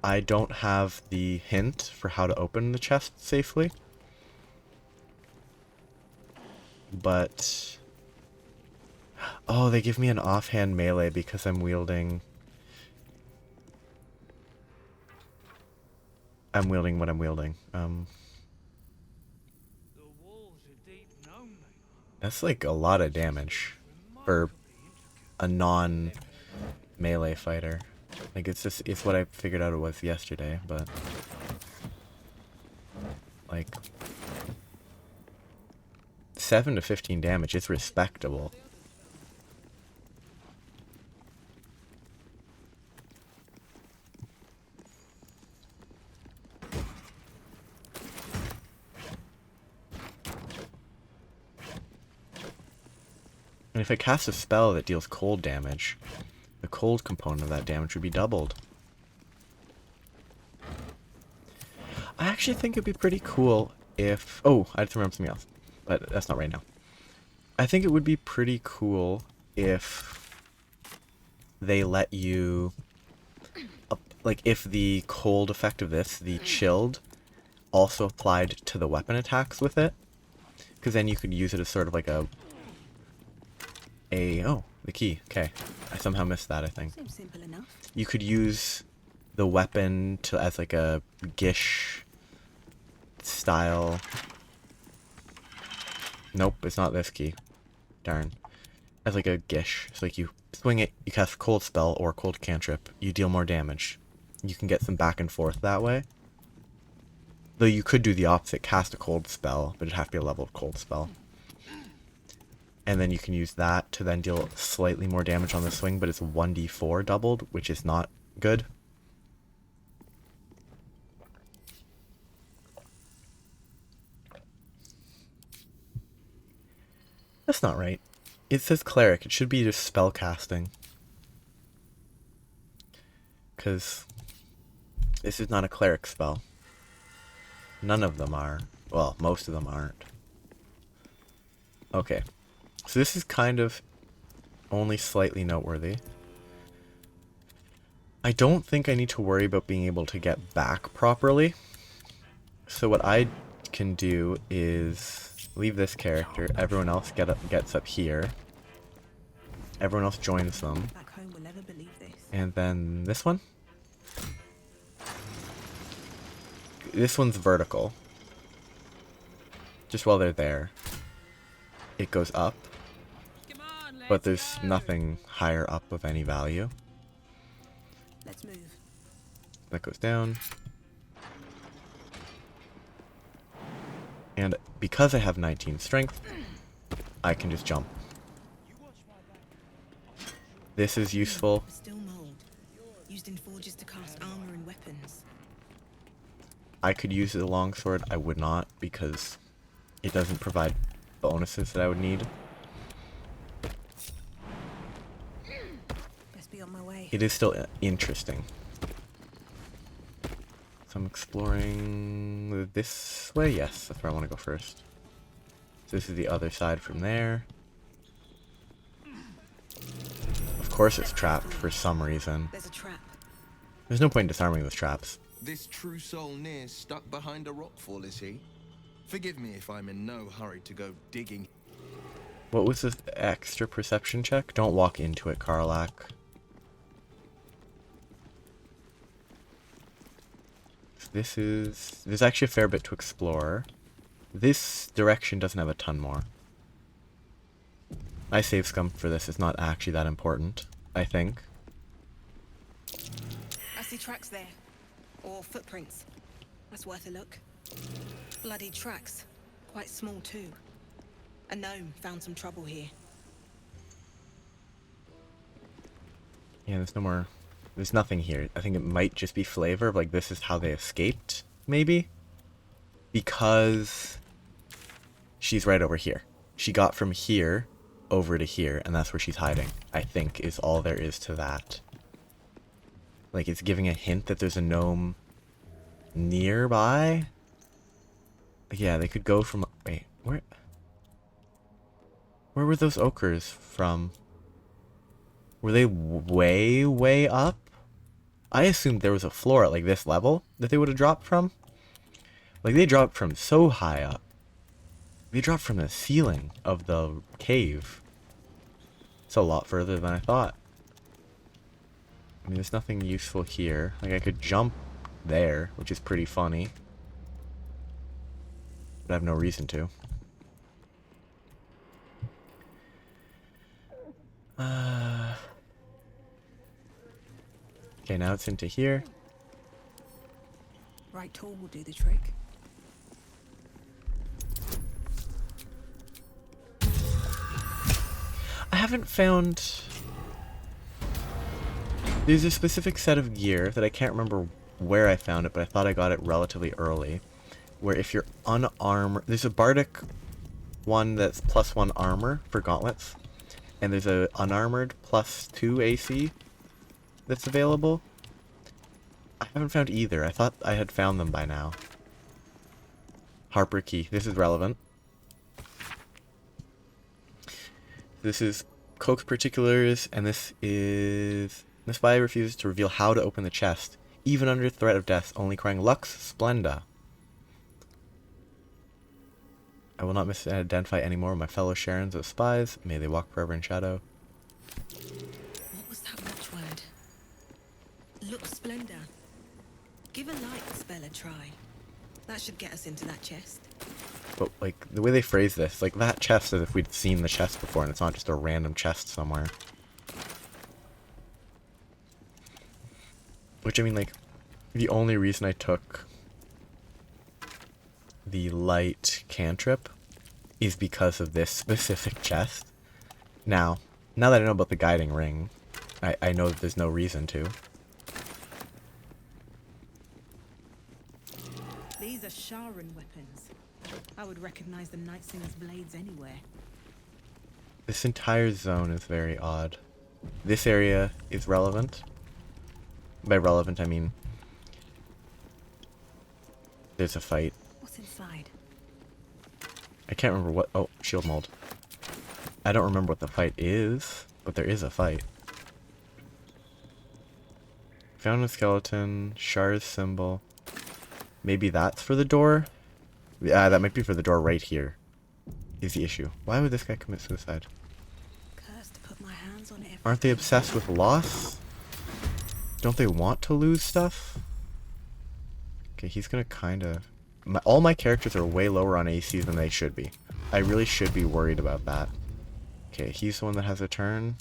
A: I don't have the hint for how to open the chest safely. But... oh, they give me an offhand melee because I'm wielding... what I'm wielding. That's like a lot of damage for a non-melee fighter. Like, it's what I figured out it was yesterday, but... like... 7 to 15 damage, it's respectable. And if I cast a spell that deals cold damage, the cold component of that damage would be doubled. I actually think it'd be pretty cool if... oh, I just remembered something else. But that's not right now. I think it would be pretty cool if they let you... like, if the cold effect of this, the chilled, also applied to the weapon attacks with it. Because then you could use it as sort of like a... oh, the key. Okay. I somehow missed that, I think.
B: Seems simple enough.
A: You could use the weapon to as like a gish style... nope, it's not this key. Darn. As like a gish. It's like you swing it, you cast a cold spell or a cold cantrip, you deal more damage. You can get some back and forth that way. Though you could do the opposite, cast a cold spell, but it'd have to be a level of cold spell. And then you can use that to then deal slightly more damage on the swing, but it's 1d4 doubled, which is not good. That's not right. It says cleric. It should be just spell casting. Because this is not a cleric spell. None of them are. Well, most of them aren't. Okay. So this is kind of only slightly noteworthy. I don't think I need to worry about being able to get back properly. So what I can do is leave this character. Everyone else gets up here. Everyone else joins them.
B: Back home will ever believe this.
A: And then this one? This one's vertical. Just while they're there. It goes up. But there's nothing higher up of any value.
B: Let's move.
A: That goes down. And because I have 19 strength, I can just jump. This is useful.
B: Still mold. Used in forges to cast armor and weapons.
A: I could use the longsword. I would not because it doesn't provide bonuses that I would need.
B: Best be on my way.
A: It is still interesting. So I'm exploring this way. Yes, that's where I want to go first. So this is the other side from there. Of course it's trapped for some reason.
B: There's a trap.
A: There's no point in disarming those traps.
L: This true soul near stuck behind a rockfall, is he? Forgive me if I'm in no hurry to go digging.
A: What was this extra perception check? Don't walk into it, Karlak. There's actually a fair bit to explore. This direction doesn't have a ton more. I save scum for this. It's not actually that important, I think.
B: I see tracks there. Or footprints. That's worth a look. Bloody tracks. Quite small too. A gnome found some trouble here.
A: Yeah, there's no more... There's nothing here. I think it might just be flavor of, like, this is how they escaped, maybe? Because she's right over here. She got from here over to here, and that's where she's hiding, I think, is all there is to that. Like, it's giving a hint that there's a gnome nearby? Yeah, they could go from... Wait, where... Where were those ochres from? Were they way, way up? I assumed there was a floor at, like, this level that they would have dropped from. Like, they dropped from so high up. They dropped from the ceiling of the cave. It's a lot further than I thought. I mean, there's nothing useful here. Like, I could jump there, which is pretty funny. But I have no reason to. Okay, now it's into here.
B: Right tool will do the trick.
A: I haven't found... There's a specific set of gear that I can't remember where I found it, but I thought I got it relatively early. Where if you're unarmored... There's a bardic one that's +1 armor for gauntlets. And there's a unarmored +2 AC that's available. I haven't found either. I thought I had found them by now. Harper key. This is relevant. This is Coke's particulars, and this is... This spy refuses to reveal how to open the chest, even under threat of death, only crying Lux Splenda. I will not misidentify any more of my fellow Sharons as spies. May they walk forever in shadow.
B: What was that watchword? Look, Splendor. Give a light spell a try. That should get us into that chest.
A: But, like, the way they phrase this, like, that chest as if we'd seen the chest before and it's not just a random chest somewhere. Which, I mean, like, the only reason I took the light cantrip is because of this specific chest. Now that I know about the guiding ring, I know that there's no reason to.
B: These are Sharon weapons. I would recognize the Night Singer's blades anywhere.
A: This entire zone is very odd. This area is relevant. By relevant, I mean there's a fight.
B: What's inside?
A: I can't remember what... Oh, shield mold. I don't remember what the fight is, but there is a fight. Found a skeleton, Shar's symbol. Maybe that's for the door? Yeah, that might be for the door right here. Is the issue. Why would this guy commit suicide?
B: first to put my hands on it.
A: Aren't they obsessed with loss? Don't they want to lose stuff? Okay, he's gonna kinda... all my characters are way lower on AC than they should be. I really should be worried about that. Okay, he's the one that has a turn.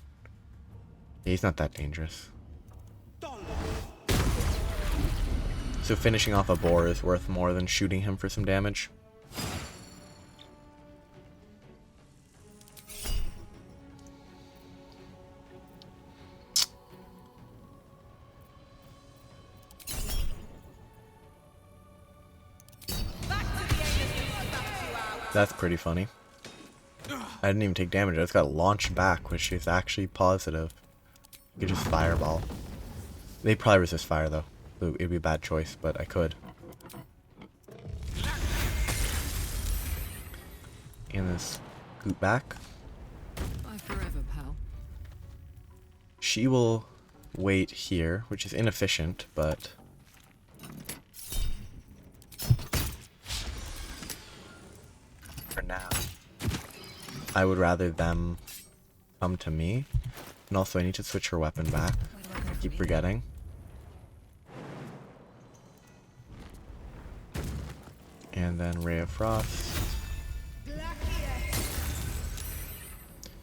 A: Yeah, he's not that dangerous. So finishing off a boar is worth more than shooting him for some damage. That's pretty funny. I didn't even take damage, I just got launched back, which is actually positive. You could just fireball. They probably resist fire though. It'd be a bad choice, but I could. And then scoot back.
H: Bye forever, pal.
A: She will wait here, which is inefficient, but... for now, I would rather them come to me. And also I need to switch her weapon back. I keep forgetting. And then Ray of Frost.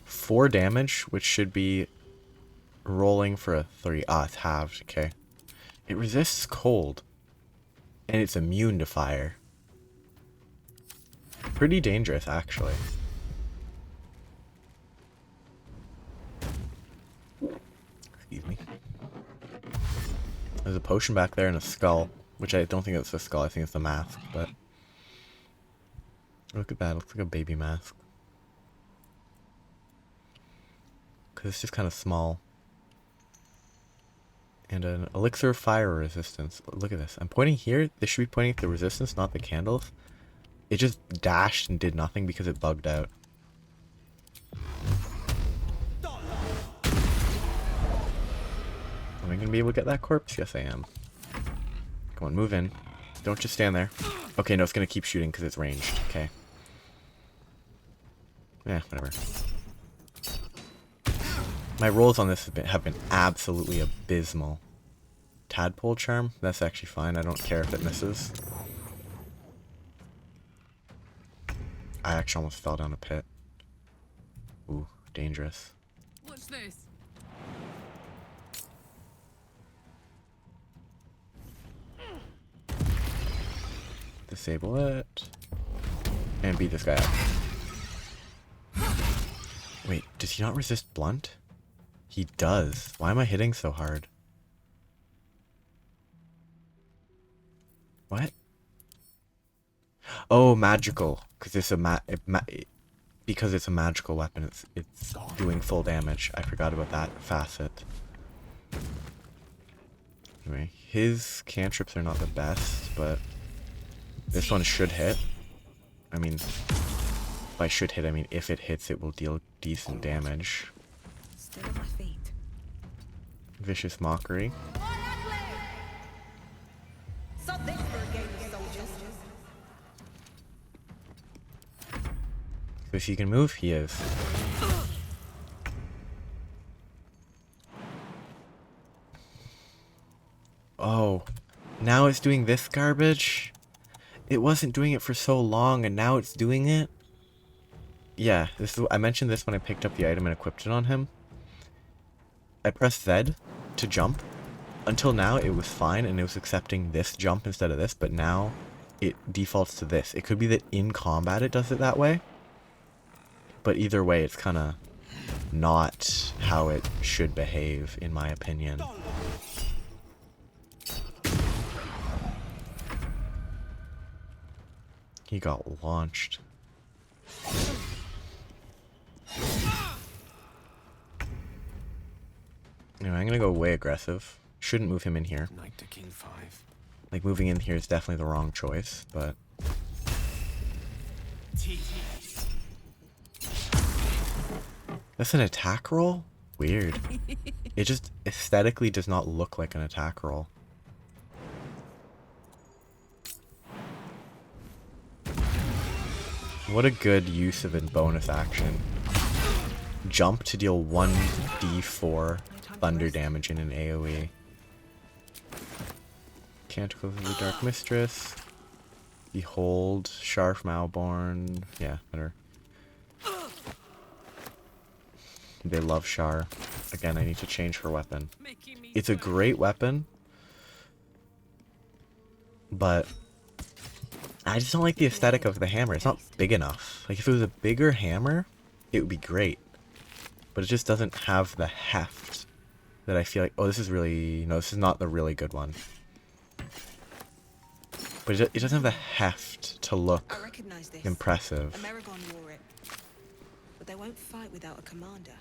A: 4 damage, which should be rolling for a 3. Ah, it's halved, okay. It resists cold. And it's immune to fire. Pretty dangerous, actually. Excuse me. There's a potion back there and a skull, which I don't think it's a skull, I think it's a mask, but... look at that, it looks like a baby mask. Because it's just kind of small. And an elixir of fire resistance. Look at this. I'm pointing here. This should be pointing at the resistance, not the candles. It just dashed and did nothing because it bugged out. Am I going to be able to get that corpse? Yes, I am. Come on, move in. Don't just stand there. Okay, no, it's going to keep shooting because it's ranged. Okay. Yeah, whatever. My rolls on this have been absolutely abysmal. Tadpole charm? That's actually fine. I don't care if it misses. I actually almost fell down a pit. Ooh, dangerous.
H: What's this?
A: Disable it. And beat this guy up. Wait, does he not resist blunt? He does. Why am I hitting so hard? What? Oh, magical. Because it's a because it's a magical weapon, it's doing full damage. I forgot about that facet. Anyway, his cantrips are not the best, but this one should hit. I mean, by should hit, I mean if it hits, it will deal decent damage.
B: Still on my feet.
A: Vicious Mockery.
B: Something for a game of soldiers.
A: So if he can move, he is. Oh, now it's doing this garbage? It wasn't doing it for so long and now it's doing it? Yeah, this is, I mentioned this when I picked up the item and equipped it on him. I pressed Z to jump. Until now it was fine and it was accepting this jump instead of this, but now it defaults to this. It could be that in combat it does it that way. But either way, it's kind of not how it should behave, in my opinion. He got launched. Anyway, I'm gonna go way aggressive. Shouldn't move him in here.
M: Knight to King 5.
A: Like, moving in here is definitely the wrong choice, but... That's an attack roll? Weird. It just aesthetically does not look like an attack roll. What a good use of a bonus action. jump to deal 1d4 thunder damage in an AoE. Canticles of the Dark Mistress. Behold, Sharf Malborn. Yeah, better. They love Shar. Again, I need to change her weapon. It's a great weapon, but I just don't like the aesthetic of the hammer. It's not big enough. Like, if it was a bigger hammer, it would be great. But it just doesn't have the heft that I feel like, oh, this is really, no, this is not the really good one. But it doesn't have the heft to look impressive.
B: Amerigon wore it. But they won't fight without a commander.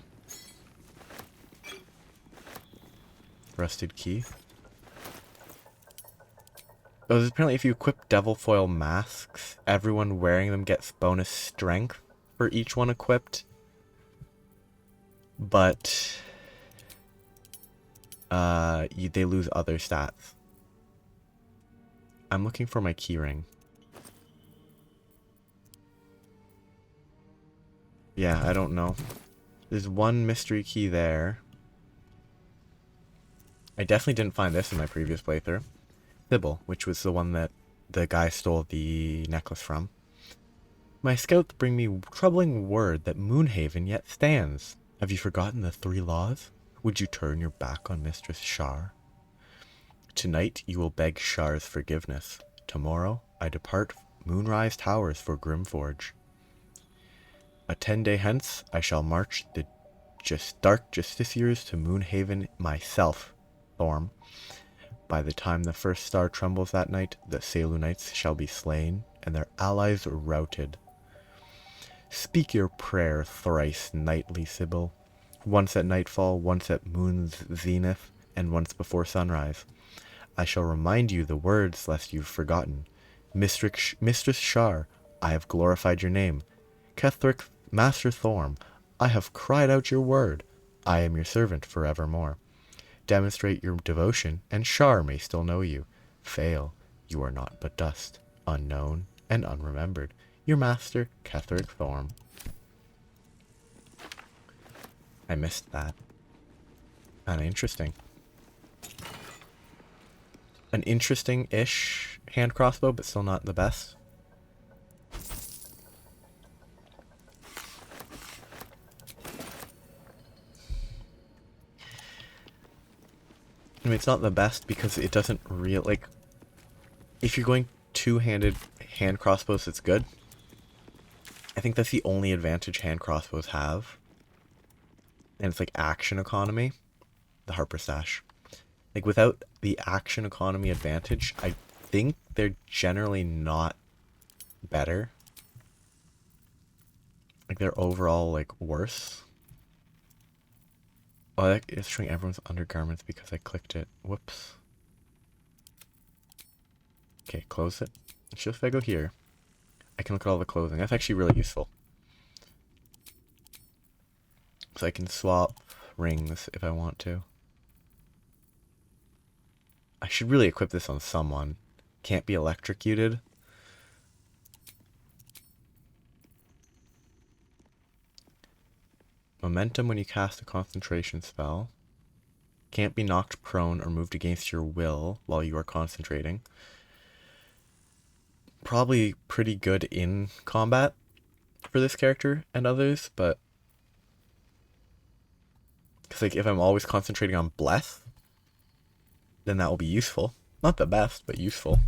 A: Rusted key. Oh, apparently if you equip devil foil masks, everyone wearing them gets bonus strength for each one equipped. But they lose other stats. I'm looking for my keyring. Yeah, I don't know. There's one mystery key there. I definitely didn't find this in my previous playthrough. Sybil, which was the one that the guy stole the necklace from. My scouts bring me troubling word that Moonhaven yet stands. Have you forgotten the 3 laws? Would you turn your back on Mistress Shar? Tonight you will beg Shar's forgiveness. Tomorrow I depart Moonrise Towers for Grymforge. A 10-day hence I shall march the dark justiciars to Moonhaven myself, Thorm. By the time the first star trembles that night, the Selûnites shall be slain, and their allies routed. Speak your prayer thrice nightly, Sybil. Once at nightfall, once at moon's zenith, and once before sunrise. I shall remind you the words lest you've forgotten. Mistress Shar, I have glorified your name. Ketheric, Master Thorm, I have cried out your word. I am your servant forevermore. Demonstrate your devotion, and Shar may still know you. Fail, you are not but dust, unknown and unremembered. Your master, Ketheric Thorm. I missed that. Kinda interesting. An interesting-ish hand crossbow, but still not the best. I mean, it's not the best because it doesn't like, if you're going two-handed hand crossbows, it's good. I think that's the only advantage hand crossbows have. And it's like action economy, the Harper Stash. Like, without the action economy advantage, I think they're generally not better. Like, they're overall, like, worse. Oh, it's showing everyone's undergarments because I clicked it. Whoops. Okay, close it. So if I go here, I can look at all the clothing. That's actually really useful. So I can swap rings if I want to. I should really equip this on someone. Can't be electrocuted. Momentum when you cast a concentration spell. Can't be knocked prone or moved against your will while you are concentrating. Probably pretty good in combat for this character and others, but because like if I'm always concentrating on Bless, then that will be useful. Not the best, but useful.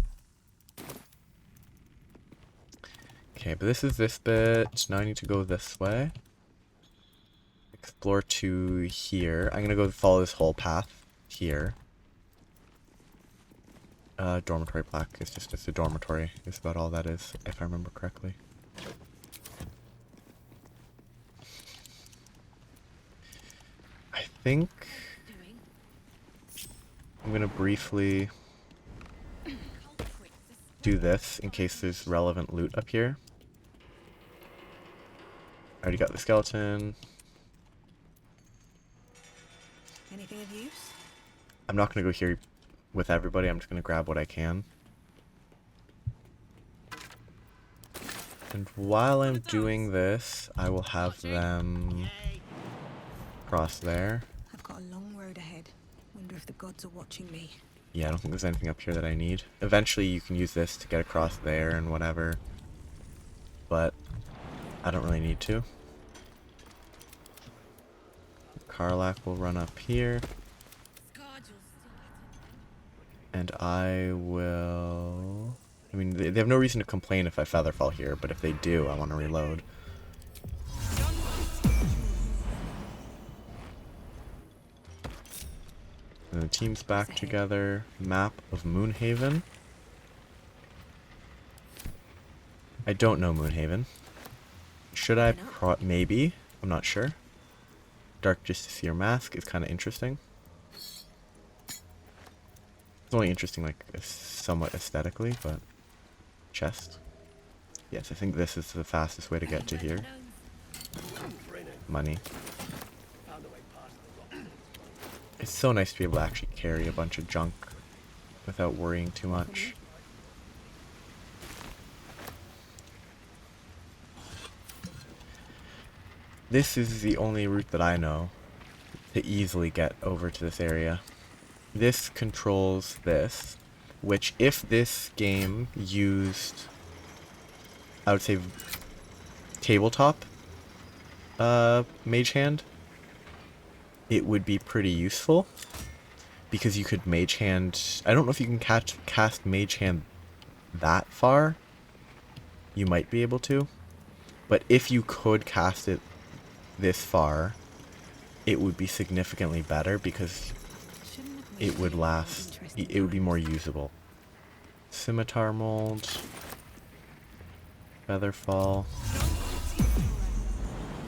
A: Okay, but this is this bit. Now I need to go this way. Explore to here. I'm gonna go follow this whole path here. Dormitory plaque is just a dormitory. Is about all that is, if I remember correctly. I think I'm gonna briefly do this in case there's relevant loot up here. I already got the skeleton.
B: Anything of use?
A: I'm not gonna go here with everybody. I'm just gonna grab what I can. And while I'm doing this, I will have them Cross there.
B: I've got a long road ahead. Wonder if the gods are watching me.
A: Yeah, I don't think there's anything up here that I need. Eventually you can use this to get across there and whatever. But I don't really need to. Karlach will run up here. And I will... I mean, they have no reason to complain if I Featherfall here, but if they do, I want to reload. And the team's back together. Map of Moonhaven. I don't know Moonhaven. Should I? Maybe. I'm not sure. Dark Justiciar Mask is kind of interesting. It's only interesting, like, somewhat aesthetically, but... Chest. Yes, I think this is the fastest way to get to here. Money. It's so nice to be able to actually carry a bunch of junk without worrying too much. This is the only route that I know to easily get over to this area. This controls this, which if this game used, I would say, tabletop Mage Hand, it would be pretty useful, because you could Mage Hand, I don't know if you can cast Mage Hand that far, you might be able to, but if you could cast it this far, it would be significantly better, because it would last, it would be more usable. Scimitar Mold, Featherfall,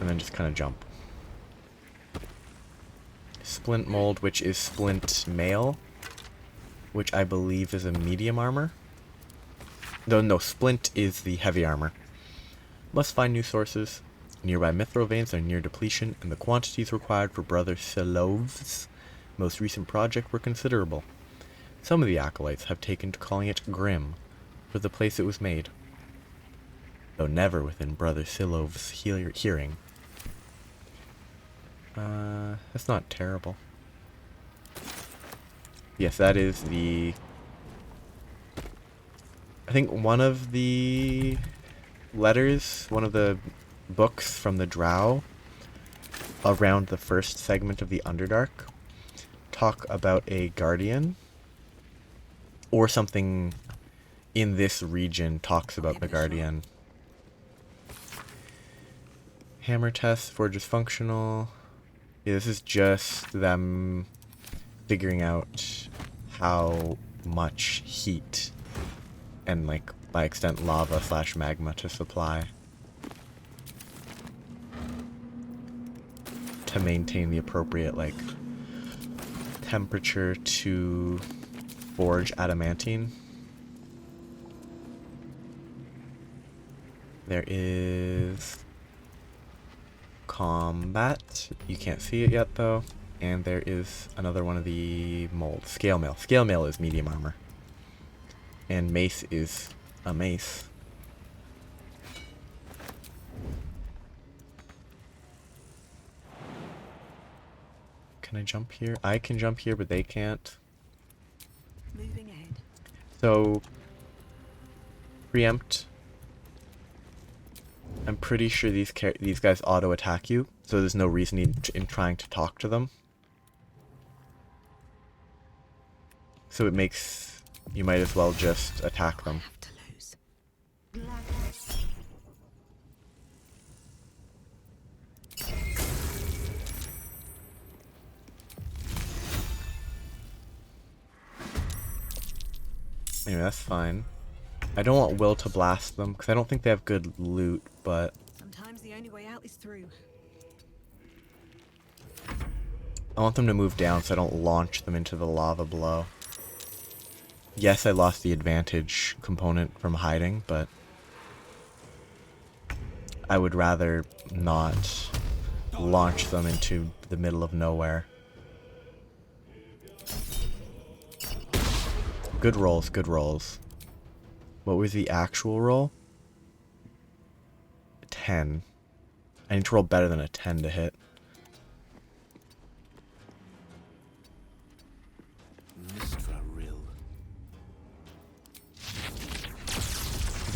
A: and then just kind of jump. Splint Mold, which is Splint Mail, which I believe is a medium armor. No, Splint is the heavy armor. Must find new sources. Nearby mithril veins are near depletion, and the quantities required for Brother Silov's most recent project were considerable. Some of the acolytes have taken to calling it Grim, for the place it was made, though never within Brother Silov's hearing. That's not terrible. Yes, that is the... I think one of the letters, one of the books from the Drow around the first segment of the Underdark talk about a guardian, or something in this region talks about the guardian. Hammer test, forge is functional. Yeah, this is just them figuring out how much heat and, like, by extent lava / magma to supply to maintain the appropriate, like, temperature to forge adamantine. There is combat. You can't see it yet though. And there is another one of the molds. Scale mail. Scale mail is medium armor. And mace is a mace. Can I jump here? I can jump here, but they can't.
B: Moving ahead.
A: So, preempt. I'm pretty sure these guys auto attack you, so there's no reason in trying to talk to them. So it makes you might as well just attack them. Anyway, that's fine. I don't want Will to blast them, because I don't think they have good loot, but...
B: Sometimes the only way out is through.
A: I want them to move down so I don't launch them into the lava below. Yes, I lost the advantage component from hiding, but... I would rather not launch them into the middle of nowhere. Good rolls, good rolls. What was the actual roll? 10. I need to roll better than a 10 to hit.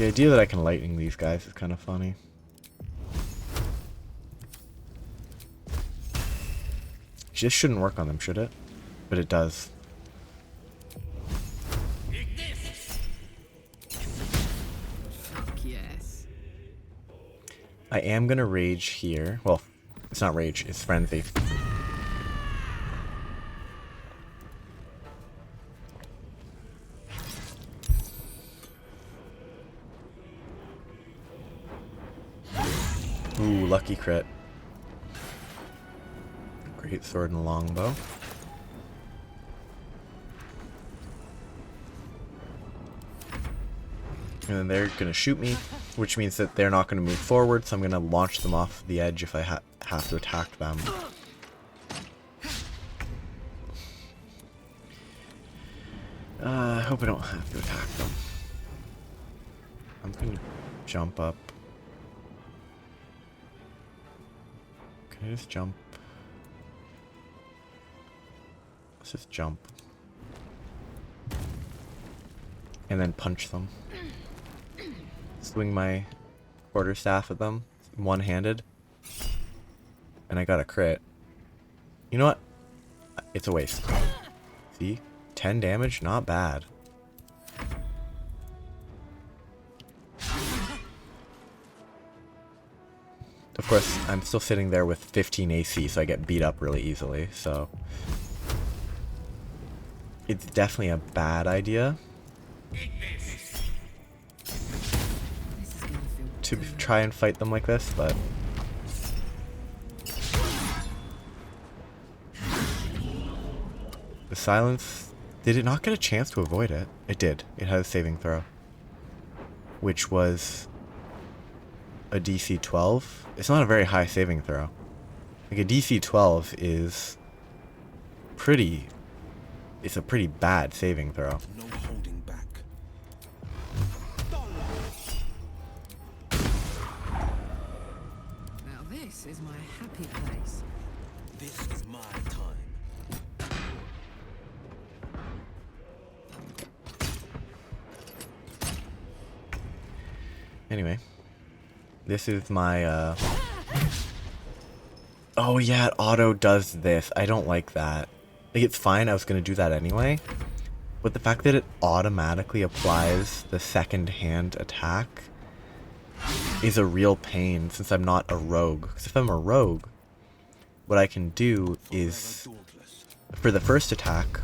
A: The idea that I can lightning these guys is kind of funny. Just shouldn't work on them, should it? But it does.
H: Fuck yes.
A: I am gonna rage here. Well, it's not rage, it's frenzy. Ooh, lucky crit. Great sword and longbow. And then they're gonna shoot me, which means that they're not gonna move forward, so I'm gonna launch them off the edge if I have to attack them. I hope I don't have to attack them. I'm gonna jump up. Can I just jump? Let's just jump. And then punch them. Swing my quarterstaff at them, one-handed. And I got a crit. You know what? It's a waste. See? 10 damage? Not bad. Of course, I'm still sitting there with 15 AC, so I get beat up really easily, so... It's definitely a bad idea to try and fight them like this, but... The silence... Did it not get a chance to avoid it? It did. It had a saving throw. Which was... a DC 12. It's not a very high saving throw. Like a DC 12 is pretty... It's a pretty bad saving throw.
L: No holding back.
H: Now this is my happy place.
L: This is my time.
A: Anyway. This is my, Oh yeah, it auto does this. I don't like that. Like, it's fine, I was gonna do that anyway. But the fact that it automatically applies the second hand attack is a real pain since I'm not a rogue. Because if I'm a rogue, what I can do is, for the first attack,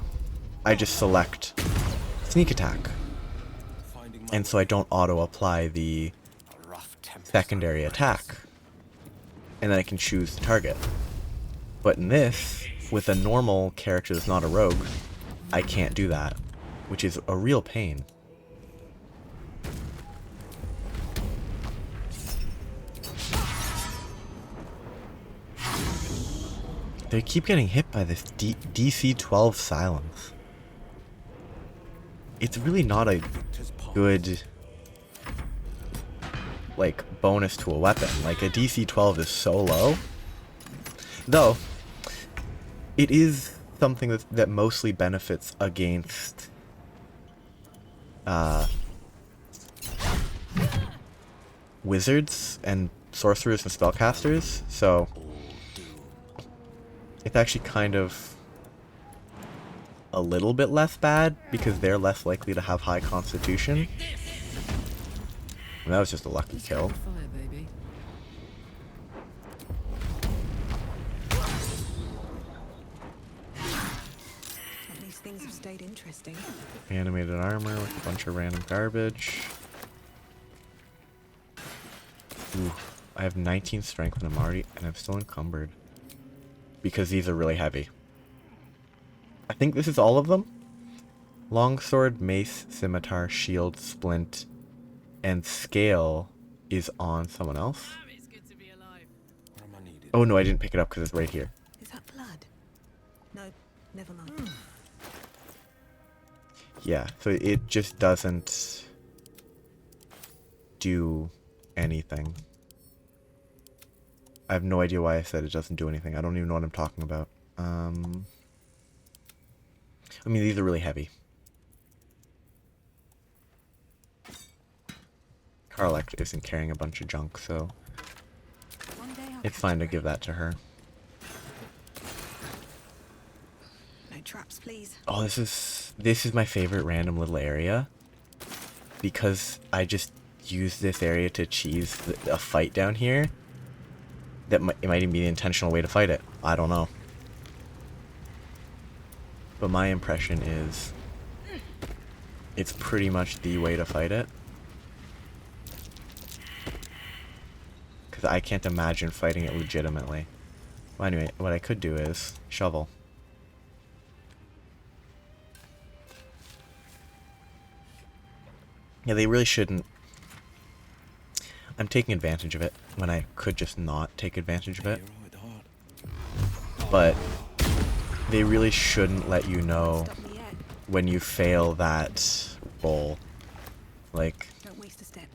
A: I just select sneak attack. And so I don't auto apply the secondary attack. And then I can choose the target. But in this, with a normal character that's not a rogue, I can't do that, which is a real pain. They keep getting hit by this DC 12 silence. It's really not a good, like, bonus to a weapon. Like, a DC 12 is so low. Though, it is something that mostly benefits against wizards and sorcerers and spellcasters, so it's actually kind of a little bit less bad because they're less likely to have high constitution. And that was just a lucky kill.
H: Fire, baby.
B: At least things have stayed interesting.
A: Animated armor with a bunch of random garbage. Ooh, I have 19 strength and I'm still encumbered. Because these are really heavy. I think this is all of them. Longsword, mace, scimitar, shield, splint, and scale is on someone else. Oh no, I didn't pick it up because it's right here.
B: Is that blood? No, never mind.
A: Yeah, so it just doesn't do anything. I have no idea why I said it doesn't do anything. I don't even know what I'm talking about. I mean, these are really heavy. Karlek isn't carrying a bunch of junk, so it's fine to give that to her.
B: No traps, please.
A: Oh, this is my favorite random little area, because I just use this area to cheese a fight down here. It might even be the intentional way to fight it. I don't know. But my impression is it's pretty much the way to fight it. Because I can't imagine fighting it legitimately. Well, anyway, what I could do is shovel. Yeah, they really shouldn't. I'm taking advantage of it when I could just not take advantage of it. But they really shouldn't let you know when you fail that roll. Like,
B: Don't waste a step.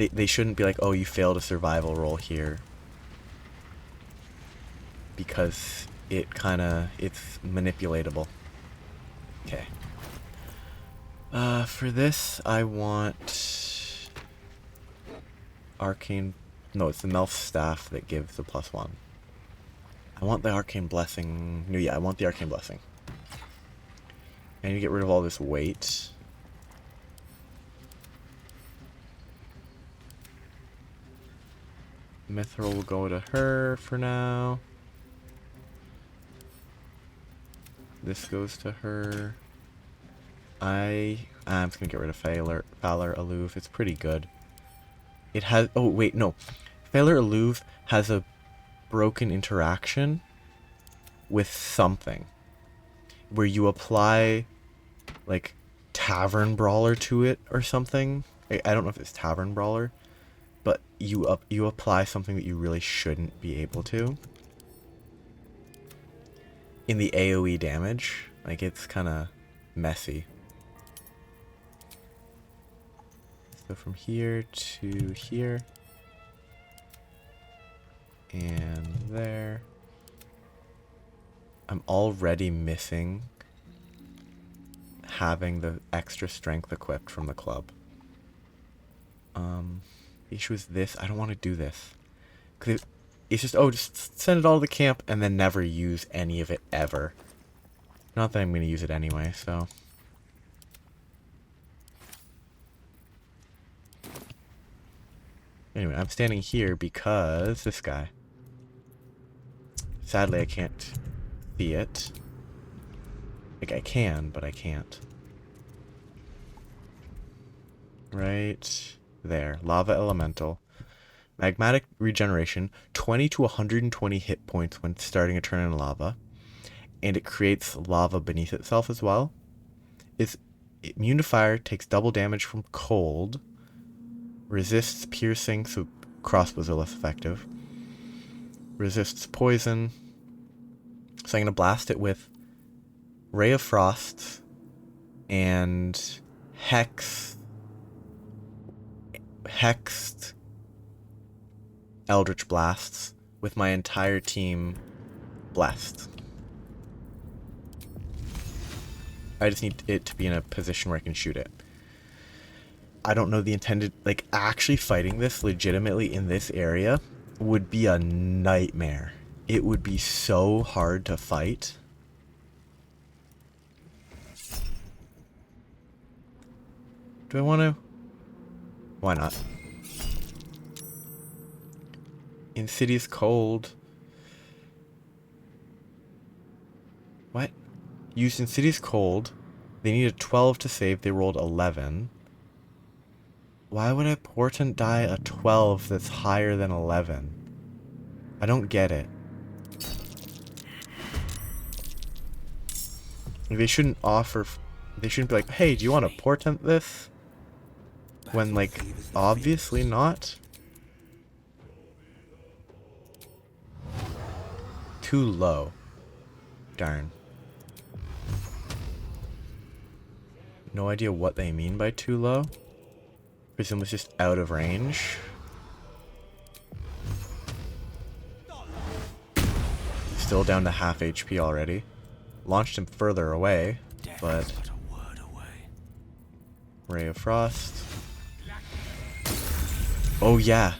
A: they shouldn't be like, oh, you failed a survival roll here. Because it's manipulatable. Okay. For this, I want arcane. No, it's the Melf staff that gives the +1. I want the arcane blessing. No, yeah, I want the arcane blessing. I need to get rid of all this weight. Mithril will go to her for now. This goes to her. I'm just gonna get rid of Valor Aloof. It's pretty good. It has. Oh wait, no. Valor Aloof has a broken interaction with something, where you apply like Tavern Brawler to it or something. I don't know if it's Tavern Brawler, but you apply something that you really shouldn't be able to in the AoE damage. Like, it's kind of messy. So from here to here and there. I'm already missing having the extra strength equipped from the club. The issue is this. I don't want to do this. Because it's just, oh, just send it all to the camp and then never use any of it ever. Not that I'm going to use it anyway, so. Anyway, I'm standing here because this guy. Sadly, I can't see it. Like, I can, but I can't. Right there. Lava Elemental. Magmatic regeneration. 20 to 120 hit points when starting a turn in lava. And it creates lava beneath itself as well. It's immune to fire, takes double damage from cold. Resists piercing, so crossbows are less effective. Resists poison. So I'm going to blast it with Ray of Frost and Hexed Eldritch Blasts with my entire team blessed. I just need it to be in a position where I can shoot it. I don't know the intended, like, actually fighting this legitimately in this area would be a nightmare. It would be so hard to fight. Do I want to? Why not? Insidious Cold. What? Used Insidious Cold. They needed 12 to save. They rolled 11. Why would a Portent die a 12 that's higher than 11? I don't get it. They shouldn't offer... They shouldn't be like, hey, do you want to Portent this? When, like, obviously not. Too low. Darn. No idea what they mean by too low. Prism was just out of range. Still down to half HP already. Launched him further away, but... Ray of Frost. Oh yeah,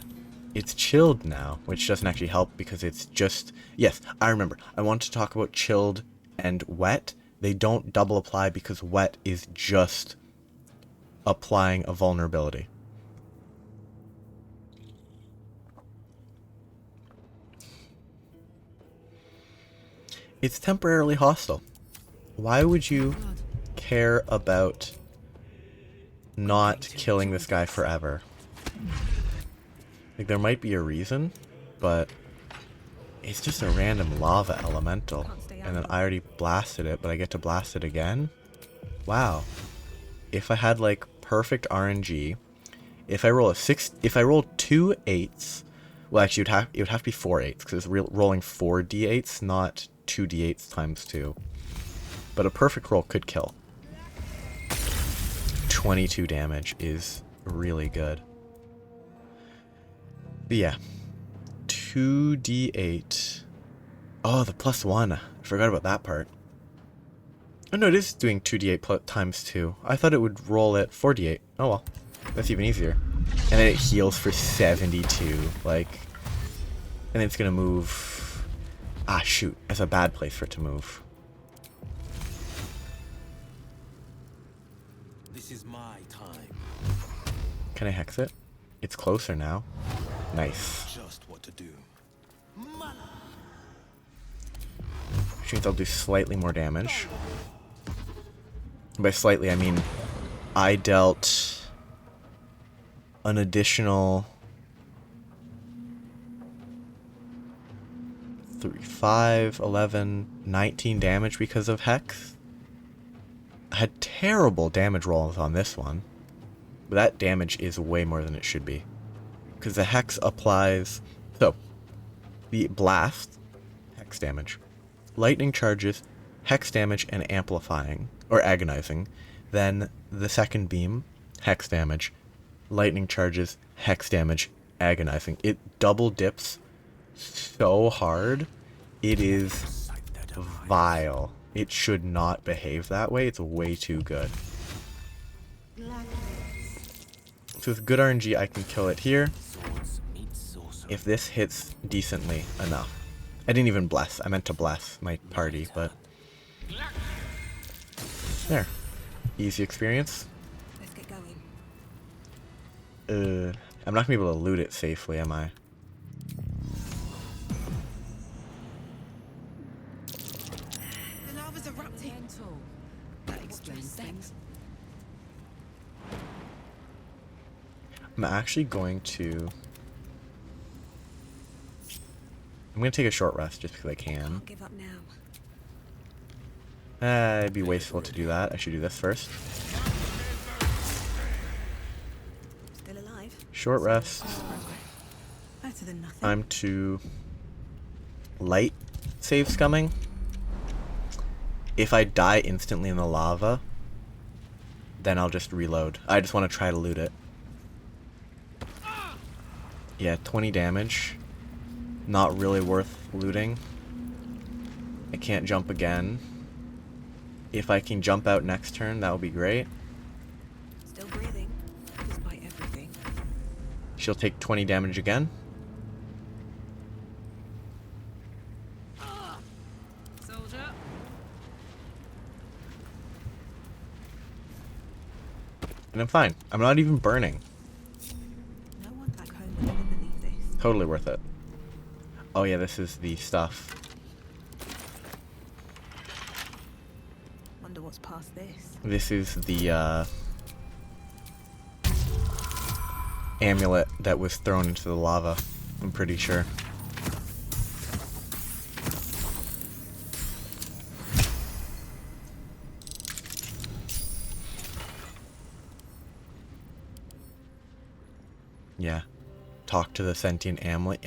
A: it's chilled now, which doesn't actually help because it's just... Yes, I remember. I want to talk about chilled and wet. They don't double apply because wet is just applying a vulnerability. It's temporarily hostile. Why would you care about not killing this guy forever? Like, there might be a reason, but it's just a random lava elemental. And then I already blasted it, but I get to blast it again? Wow. If I had, like, perfect RNG, if I roll if I roll 2 8s, well, actually, it would have to be 4 8s, because it's rolling 4 d8s, not 2 d8s times 2. But a perfect roll could kill. 22 damage is really good. But yeah. 2d8. Oh, the +1. I forgot about that part. Oh no, it is doing 2d8 times 2. I thought it would roll at 4d8. Oh well. That's even easier. And then it heals for 72. Like... And then it's gonna move... Ah, shoot. That's a bad place for it to move.
F: This is my time.
A: Can I hex it? It's closer now. Nice.
F: Just what to do.
A: Which means I'll do slightly more damage. By slightly, I mean I dealt an additional 3, 5, 11, 19 damage because of Hex. I had terrible damage rolls on this one, but that damage is way more than it should be. Because the Hex applies... So, the Blast, Hex damage. Lightning charges, Hex damage, and amplifying, or agonizing. Then the second beam, Hex damage. Lightning charges, Hex damage, agonizing. It double dips so hard. It is vile. It should not behave that way. It's way too good. So with good RNG, I can kill it here. If this hits decently enough. I didn't even bless. I meant to bless my party, but... There. Easy experience.
B: Let's get going.
A: I'm not gonna be able to loot it safely, am I?
B: The lava's erupting. That explains things.
A: I'm actually going to... I'm gonna take a short rest just because I can.
B: I'll give up now.
A: It'd be wasteful to do that. I should do this first.
B: Still alive?
A: Short rest.
B: Better than nothing.
A: Time to light save scumming. If I die instantly in the lava, then I'll just reload. I just want to try to loot it. Yeah, 20 damage. Not really worth looting. I can't jump again. If I can jump out next turn, that would be great.
B: Still breathing, despite everything.
A: She'll take 20 damage again.
H: Soldier.
A: And I'm fine. I'm not even burning.
B: No one back home would ever believe this.
A: Totally worth it. Oh yeah, this is the stuff.
B: Wonder what's past this.
A: This is the amulet that was thrown into the lava, I'm pretty sure. Yeah. Talk to the sentient amulet.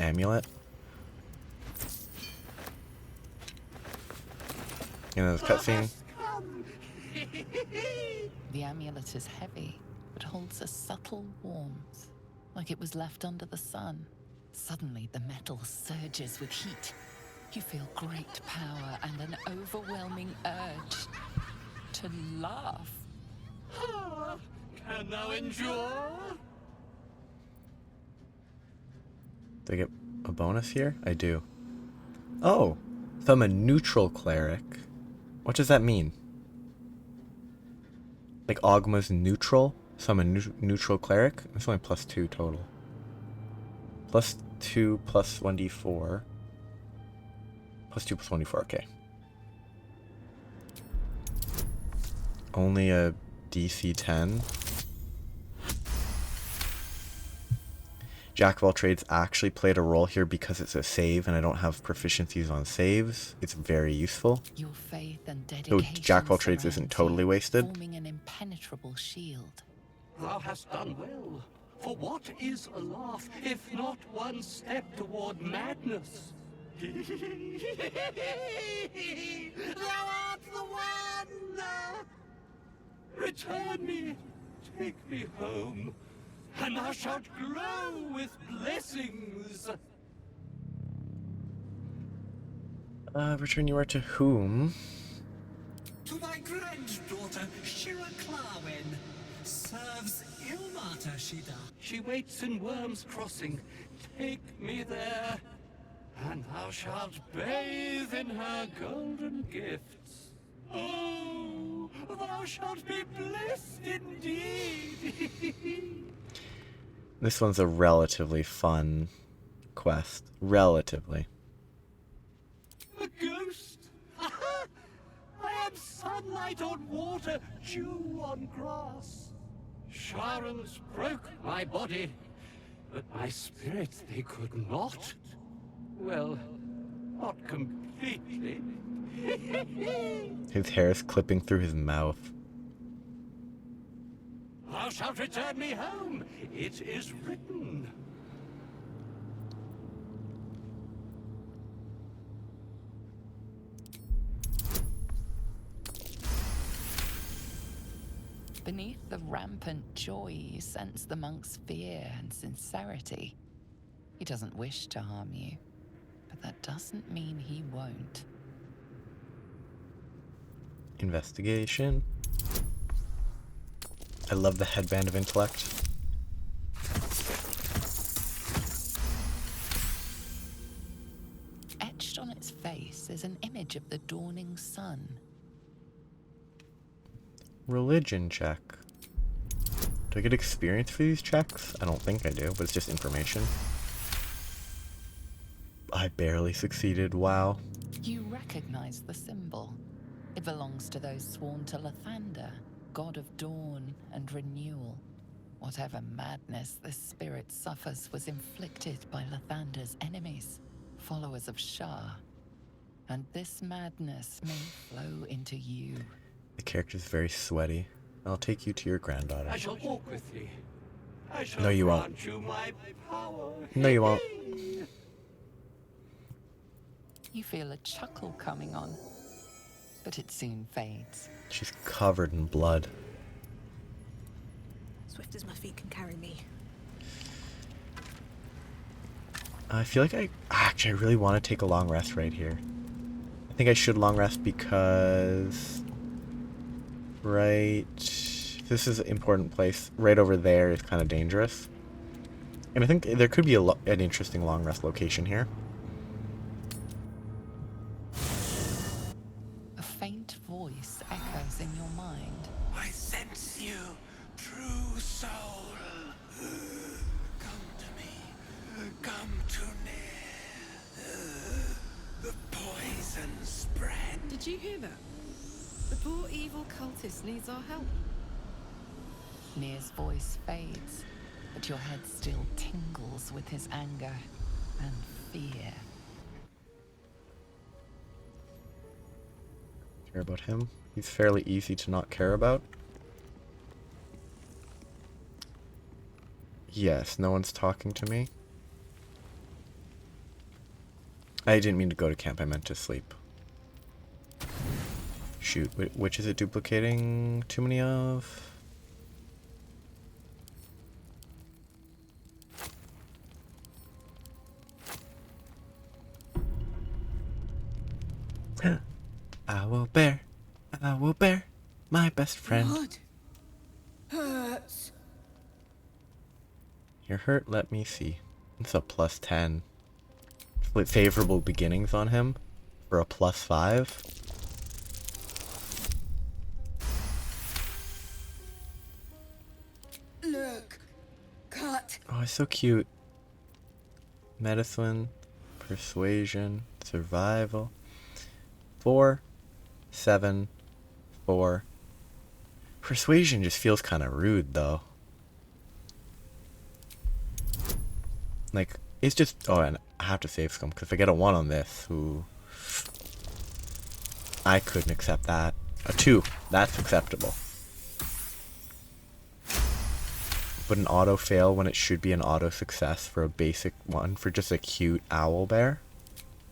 A: You know, this cutscene.
E: The amulet is heavy, but holds a subtle warmth, like it was left under the sun. Suddenly, the metal surges with heat. You feel great power and an overwhelming urge to laugh.
F: Can thou endure?
A: Do I get a bonus here? I do. Oh, so I'm a neutral cleric. What does that mean? Like Ogma's neutral, so I'm a neutral cleric? It's only +2 total. +2 plus 1d4. +2 plus 1d4, okay. Only a DC 10. Jack of all trades actually played a role here because it's a save and I don't have proficiencies on saves. It's very useful.
E: Your faith and
A: So
E: dedication
A: Jack of all trades isn't
E: surrounds
A: totally
E: you,
A: wasted.
E: forming an impenetrable shield.
M: Thou hast done well. For what is a laugh if not one step toward madness? Thou art the one! Return me, take me home, and thou shalt glow with blessings.
A: Return you are to whom?
D: To my granddaughter, Shira Clarwen. Serves Ilmata, she does.
M: She waits in Worm's Crossing. Take me there, and thou shalt bathe in her golden gifts. Oh, thou shalt be blessed indeed.
A: This one's a relatively fun quest. Relatively.
M: A ghost? Aha! I am sunlight on water, dew on grass. Sharons broke my body, but my spirit they could not. Well, not completely.
A: His hair is clipping through his mouth.
M: Thou shalt return me home. It is written.
E: Beneath the rampant joy, you sense the monk's fear and sincerity. He doesn't wish to harm you, but that doesn't mean he won't.
A: Investigation. I love the headband of intellect.
E: Etched on its face is an image of the dawning sun.
A: Religion check. Do I get experience for these checks? I don't think I do, but it's just information. I barely succeeded, wow.
E: You recognize the symbol. It belongs to those sworn to Lathander, god of dawn and renewal. Whatever madness this spirit suffers was inflicted by Lathander's enemies, followers of Shah. And this madness may flow into you.
A: The character's very sweaty. I'll take you to your granddaughter.
M: I shall walk with thee. I shall
A: No, you won't.
M: grant you my power.
A: No, you won't.
E: You feel a chuckle coming on, but it soon fades.
A: She's covered in blood.
B: Swift as my feet can carry me.
A: I feel like I really want to take a long rest right here. I think I should long rest because this is an important place. Right over there is kind of dangerous. And I think there could be an interesting long rest location here.
E: A faint voice echoes in your mind.
D: I sense you, true soul. Come to me. Come too near. The poison spread.
H: Did you hear that? The poor evil cultist needs our help.
E: Nir's voice fades, but your head still tingles with his anger and fear.
A: Care about him? He's fairly easy to not care about. Yes, no one's talking to me. I didn't mean to go to camp, I meant to sleep. Shoot, which is it duplicating too many of? I will bear, my best friend.
D: Blood hurts.
A: You're hurt, let me see. It's a +10. With favorable beginnings on him for a +5.
C: Look, cut.
A: Oh, it's so cute. Medicine, persuasion, survival. 4, 7, 4. Persuasion just feels kind of rude though. Like, it's just... Oh, and I have to save scum, because if I get a 1 on this, ooh, I couldn't accept that. A 2, that's acceptable. But an auto fail when it should be an auto success for a basic one, for just a cute owl bear?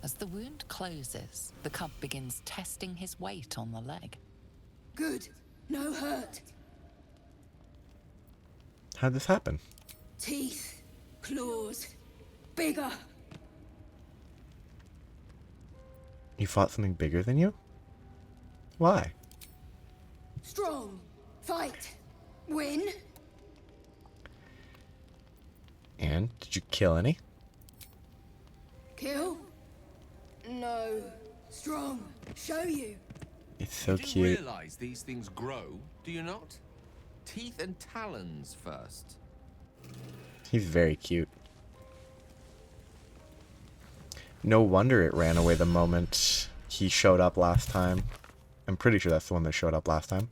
E: As the wound closes, the cub begins testing his weight on the leg.
C: Good. No hurt.
A: How'd this happen?
C: Teeth. Claws. Bigger.
A: You fought something bigger than you? Why?
C: Strong. Fight. Win.
A: And did you kill any?
C: Kill. No. Strong. Show you.
A: It's so
G: You do
A: cute.
G: realize these things grow, do you not? Teeth and talons first.
A: He's very cute. No wonder it ran away the moment he showed up last time. I'm pretty sure that's the one that showed up last time.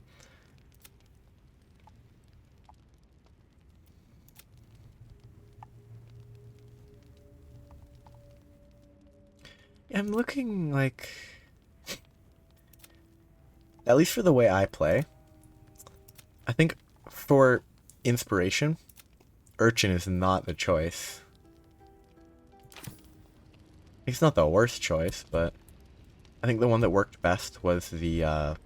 A: I'm looking like... At least for the way I play, I think for inspiration, Urchin is not the choice. It's not the worst choice, but I think the one that worked best was the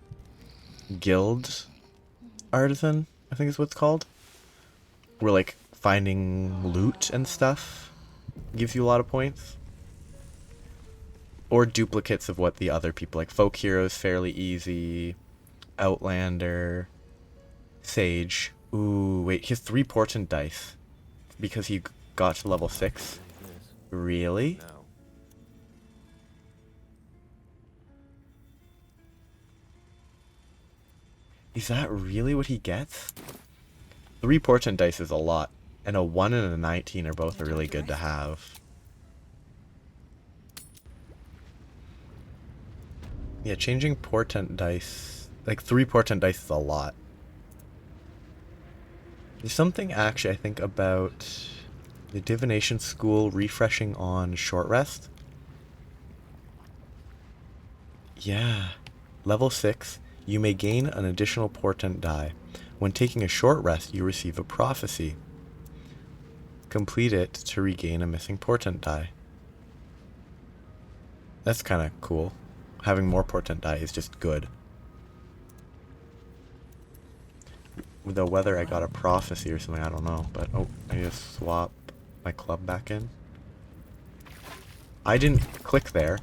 A: Guild Artisan, I think is what it's called. Where like finding loot and stuff gives you a lot of points. Or duplicates of what the other people, like Folk Hero is fairly easy, Outlander, Sage. Ooh, wait, he has 3 portent dice because he got to level 6. Really? Is that really what he gets? 3 portent dice is a lot, and a 1 and a 19 are both really good to have. Yeah, changing portent dice, like 3 portent dice is a lot. There's something actually I think about the divination school refreshing on short rest. Yeah, level 6, you may gain an additional portent die. When taking a short rest, you receive a prophecy. Complete it to regain a missing portent die. That's kind of cool. Having more portent die is just good. Though whether I got a prophecy or something, I don't know. But, oh, I just swap my club back in. I didn't click there.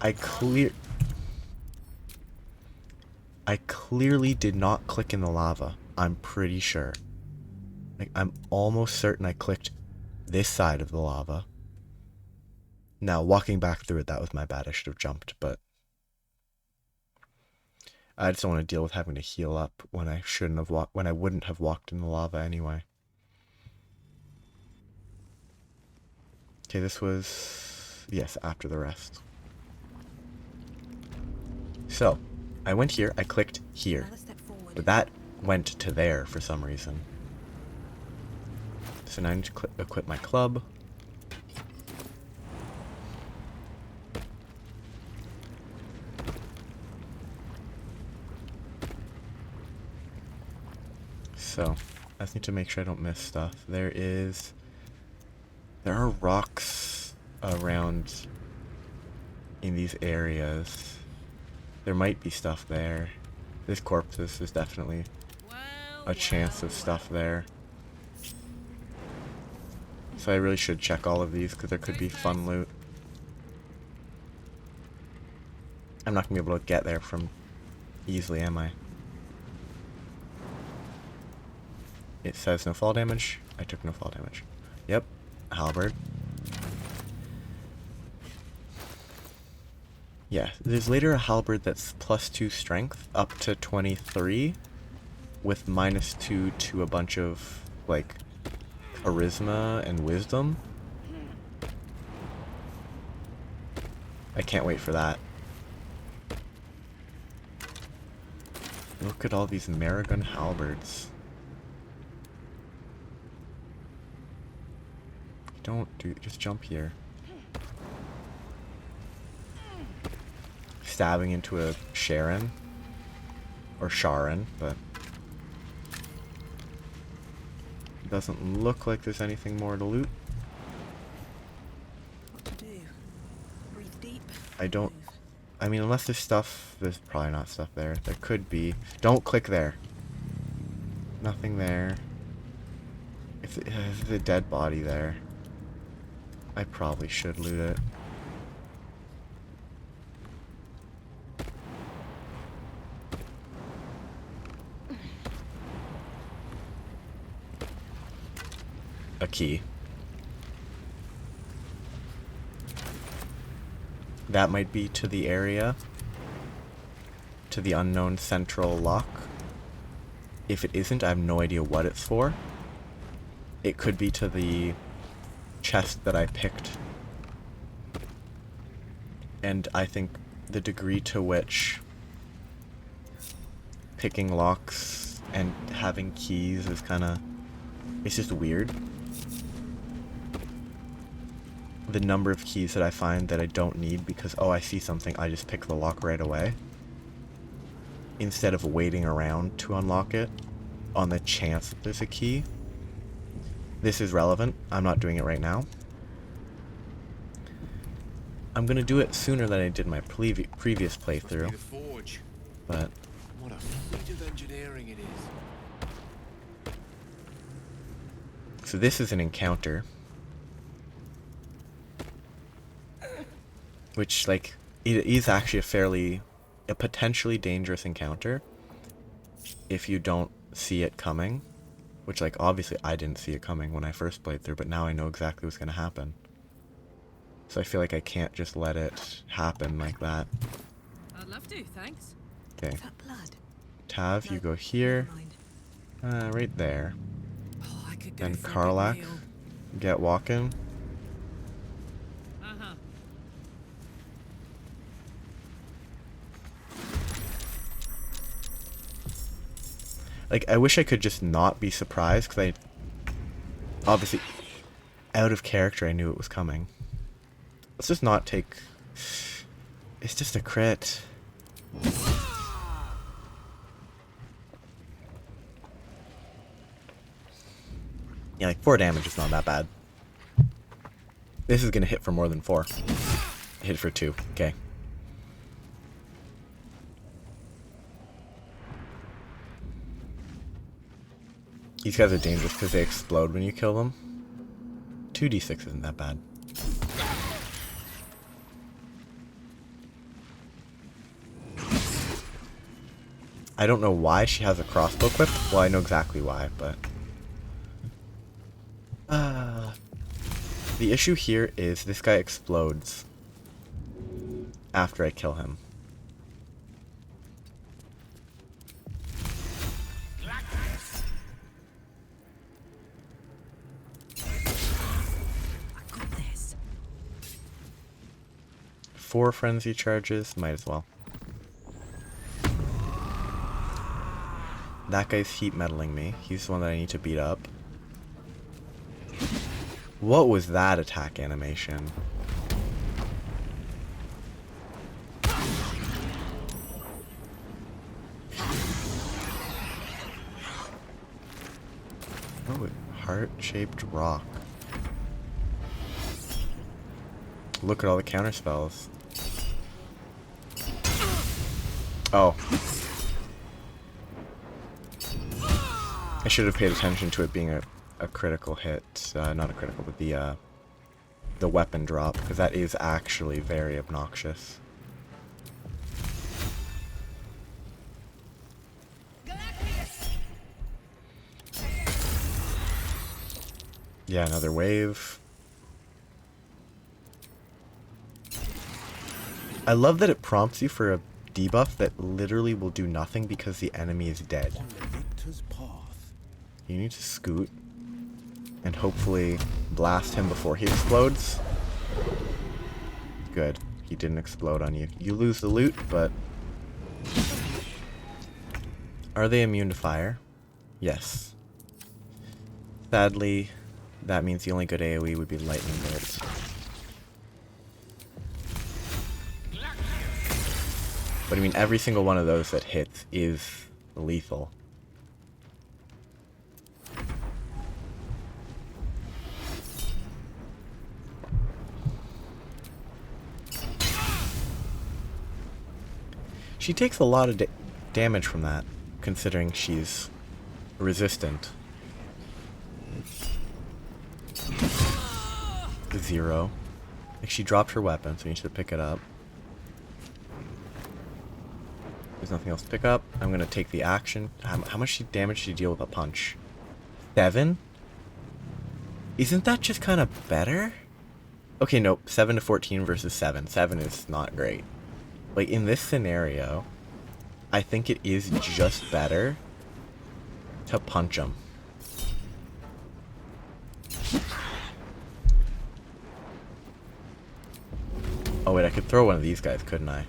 A: I clearly did not click in the lava. I'm pretty sure. Like, I'm almost certain I clicked this side of the lava. Now, walking back through it, that was my bad. I should have jumped, but I just don't want to deal with having to heal up when I shouldn't have when I wouldn't have walked in the lava anyway. Okay, this was, yes, after the rest. So, I went here, I clicked here, but that went to there for some reason. So now I need to equip my club. So, I just need to make sure I don't miss stuff. There are rocks around in these areas. There might be stuff there. There's corpses, there's definitely a chance of stuff there. So I really should check all of these because there could be fun loot. I'm not going to be able to get there from easily, am I? It says no fall damage. I took no fall damage. Yep. Halberd. Yeah, there's later a halberd that's +2 strength up to 23 with -2 to a bunch of like charisma and wisdom. I can't wait for that. Look at all these Maragon halberds. Just jump here. Stabbing into a Sharon. Or Sharon, but doesn't look like there's anything more to loot.
B: What to do? Breathe deep.
A: I mean, unless there's stuff, there's probably not stuff there. There could be. Don't click there. Nothing there. If there's a dead body there, I probably should loot it. A key. That might be to the area. To the unknown central lock. If it isn't, I have no idea what it's for. It could be to the chest that I picked. And I think the degree to which picking locks and having keys is kinda... it's just weird. The number of keys that I find that I don't need because, oh, I see something, I just pick the lock right away. Instead of waiting around to unlock it on the chance that there's a key. This is relevant. I'm not doing it right now. I'm gonna do it sooner than I did my previous playthrough. But
G: what a feat of engineering it is.
A: So this is an encounter. Which, like, it is actually a potentially dangerous encounter if you don't see it coming. Which, like, obviously I didn't see it coming when I first played through, but now I know exactly what's gonna happen. So I feel like I can't just let it happen like that.
H: I'd love to, thanks.
A: Okay.
B: Is that blood?
A: Tav, you go here. Right there.
H: Oh, I could go
A: Then
H: for a good
A: Karlak,
H: meal.
A: get walking.
H: Uh-huh.
A: Like, I wish I could just not be surprised, because I... obviously, out of character, I knew it was coming. Let's just not take... it's just a crit. Yeah, like, 4 damage is not that bad. This is gonna hit for more than 4. Hit for 2, okay. These guys are dangerous because they explode when you kill them. 2d6 isn't that bad. I don't know why she has a crossbow equipped. Well, I know exactly why, but... the issue here is this guy explodes after I kill him.
B: I got this.
A: 4 frenzy charges, might as well. That guy's heat metaling me. He's the one that I need to beat up. What was that attack animation? Oh, heart-shaped rock. Look at all the counter spells. Oh. I should have paid attention to it being a critical hit. Not a critical, but the weapon drop, because that is actually very obnoxious. Yeah, another wave. I love that it prompts you for a debuff that literally will do nothing because the enemy is dead. You need to scoot and hopefully blast him before he explodes. Good. He didn't explode on you. You lose the loot, but... Are they immune to fire? Yes. Sadly, that means the only good AoE would be lightning bolts. But I mean, every single one of those that hits is lethal. She takes a lot of damage from that, considering she's resistant. 0. Like, she dropped her weapon, so you should pick it up. There's nothing else to pick up. I'm gonna take the action. How much damage did she deal with a punch? 7? Isn't that just kind of better? Okay, nope. 7 to 14 versus 7. 7 is not great. Like, in this scenario, I think it is just better to punch him. Oh wait, I could throw one of these guys, couldn't I?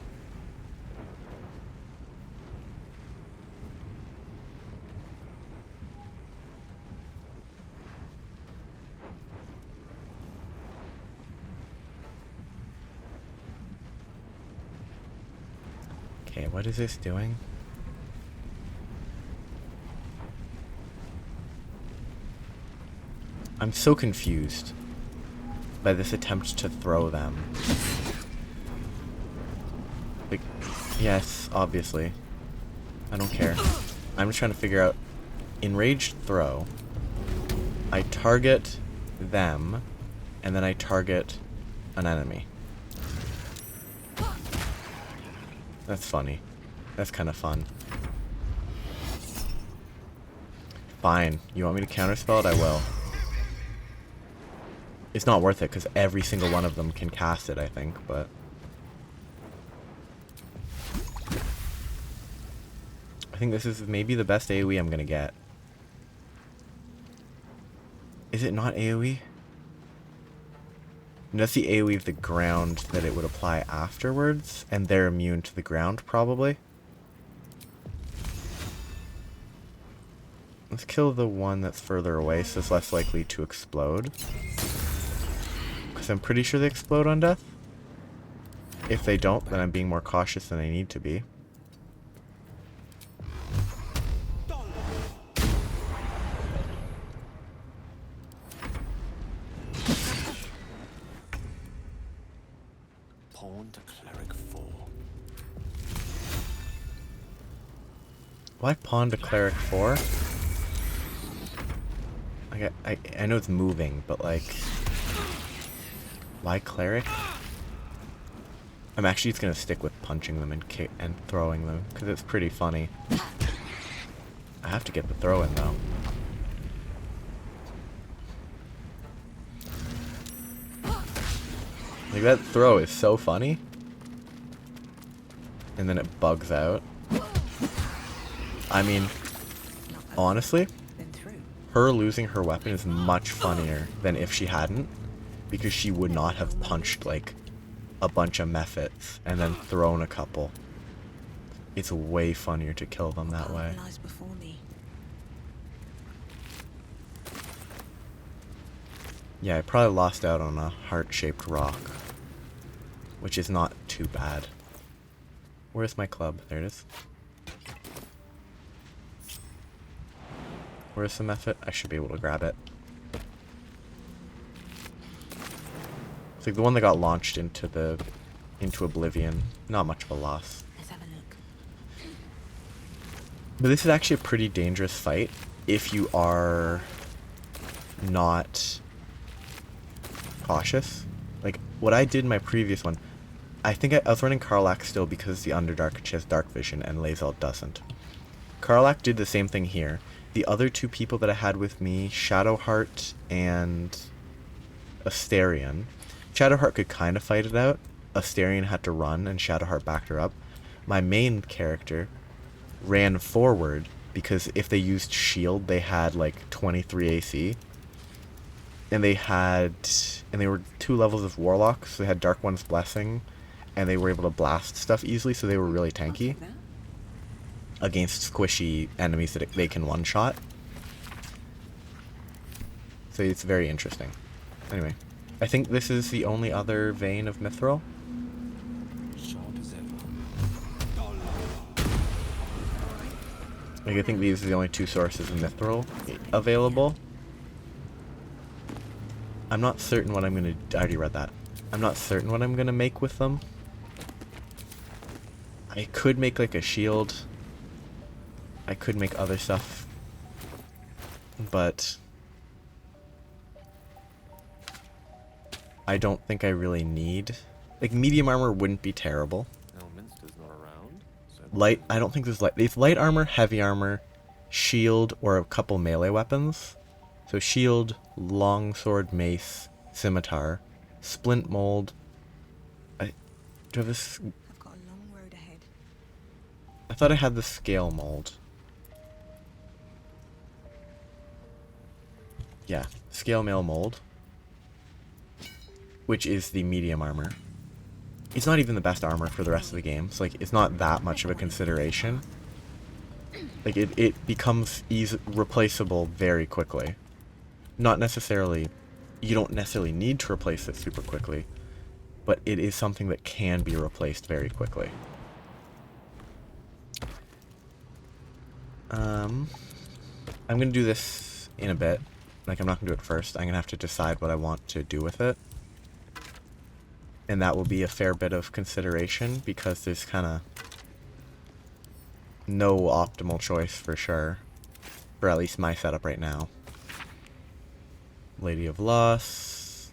A: Okay, what is this doing? I'm so confused by this attempt to throw them. Like, yes, obviously. I don't care. I'm just trying to figure out, enraged throw, I target them, and then I target an enemy. That's funny. That's kind of fun. Fine. You want me to counterspell it? I will. It's not worth it, because every single one of them can cast it, I think, but... I think this is maybe the best AoE I'm gonna get. Is it not AoE? And that's the AoE of the ground that it would apply afterwards, and they're immune to the ground, probably. Let's kill the one that's further away, so it's less likely to explode. Because I'm pretty sure they explode on death. If they don't, then I'm being more cautious than I need to be.
M: Pawn to Cleric 4.
A: Why pawn to Cleric 4? I know it's moving, but like... Why Cleric? I'm actually just gonna stick with punching them and throwing them, because it's pretty funny. I have to get the throw in, though. Like, that throw is so funny. And then it bugs out. I mean, honestly, her losing her weapon is much funnier than if she hadn't, because she would not have punched, like, a bunch of methods and then thrown a couple. It's way funnier to kill them that way. Yeah, I probably lost out on a heart-shaped rock, which is not too bad. Where's my club? There it is. Where's the method? I should be able to grab it. It's like the one that got launched into oblivion. Not much of a loss.
B: Let's have a look.
A: But this is actually a pretty dangerous fight if you are not cautious. Like, what I did in my previous one, I think I was running Karlach still because the Underdark, she has dark vision and Lae'zel doesn't. Karlach did the same thing here. The other two people that I had with me, Shadowheart and Asterion. Shadowheart could kind of fight it out, Astarion had to run and Shadowheart backed her up, my main character ran forward because if they used shield, they had like 23 AC. And they were 2 levels of Warlock, so they had Dark One's Blessing, and they were able to blast stuff easily, so they were really tanky against squishy enemies that they can one-shot. So it's very interesting. Anyway, I think this is the only other vein of Mithril. Like, I think these are the only 2 sources of Mithril available. I'm not certain what I'm gonna... I already read that. I'm not certain what I'm gonna make with them. I could make like a shield. I could make other stuff. But I don't think I really need... Like, medium armor wouldn't be terrible. Light... I don't think there's light... It's light armor, heavy armor, shield, or a couple melee weapons. So shield, longsword, mace, scimitar, splint mold. Do I have this?
B: I've got a long road ahead.
A: I thought I had the scale mold. Yeah, scale mail mold, which is the medium armor. It's not even the best armor for the rest of the game, so like it's not that much of a consideration. Like it becomes replaceable very quickly. Not necessarily, you don't necessarily need to replace it super quickly, but it is something that can be replaced very quickly. I'm gonna do this in a bit. Like, I'm not gonna do it first. I'm gonna have to decide what I want to do with it. And that will be a fair bit of consideration because there's kind of no optimal choice for sure. For at least my setup right now. Lady of Loss.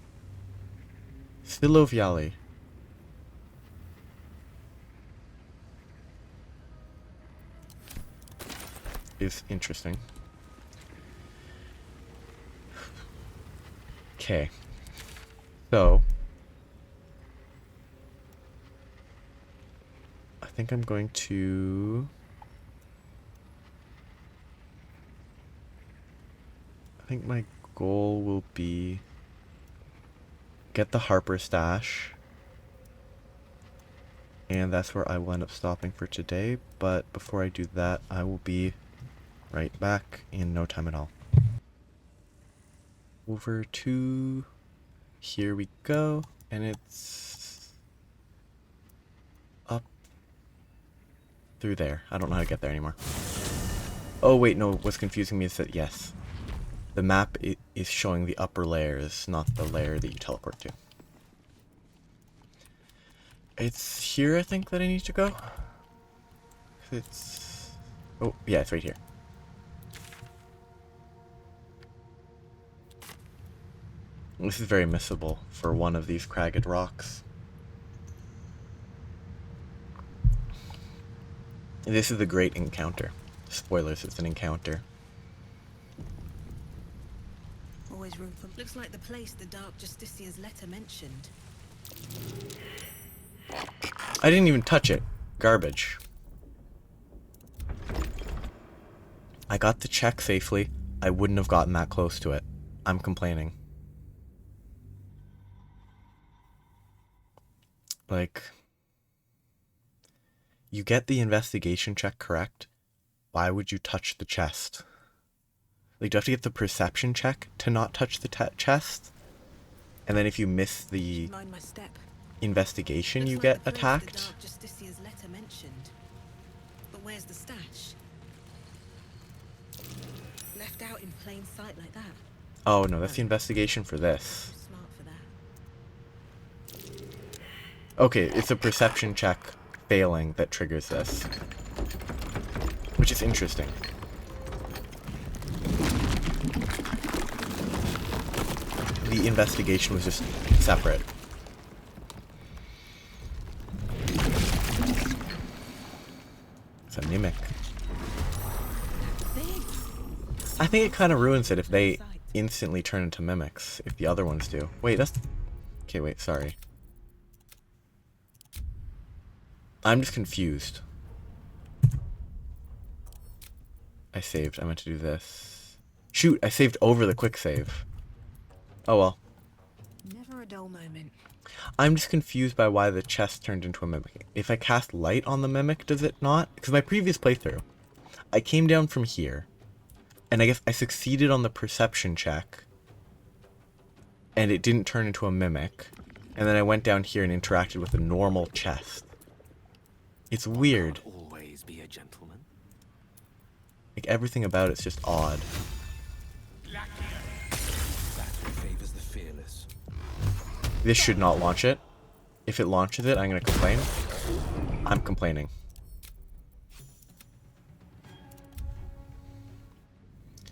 A: Stiloviali. Is interesting. Okay. So I think I'm going to... I think my goal will be get the Harper stash, and that's where I will end up stopping for today. But before I do that, I will be right back in no time at all. Over to... Here we go, and it's up through there. I don't know how to get there anymore. Oh wait, no, what's confusing me is that, yes, the map is showing the upper layers, not the layer that you teleport to. It's here, I think, that I need to go. It's... Oh, yeah, it's right here. This is very missable for one of these cragged rocks. This is the great encounter. Spoilers, it's an encounter.
B: Always room for... Looks like the place the Dark Justicia's letter mentioned.
A: I didn't even touch it. Garbage. I got the check safely. I wouldn't have gotten that close to it. I'm complaining. Like, you get the investigation check correct. Why would you touch the chest? Like, do you have to get the perception check to not touch the chest? And then if you miss the investigation, you get attacked?
B: Justicia's letter mentioned. But where's the stash? Left out in plain sight like that.
A: Oh no, that's the investigation for this. Okay, it's a perception check failing that triggers this. Which is interesting. The investigation was just separate. It's a mimic. I think it kind of ruins it if they instantly turn into mimics, if the other ones do. Wait, that's... Okay, wait, sorry. I'm just confused. I saved. I meant to do this. Shoot, I saved over the quick save. Oh well.
B: Never a dull moment.
A: I'm just confused by why the chest turned into a mimic. If I cast light on the mimic, does it not? Because my previous playthrough, I came down from here, and I guess I succeeded on the perception check, and it didn't turn into a mimic. And then I went down here and interacted with a normal chest. It's weird.
M: Always be a gentleman.
A: Like, everything about it's just odd.
F: Favors the fearless.
A: This should not launch it. If it launches it, I'm gonna complain. I'm complaining.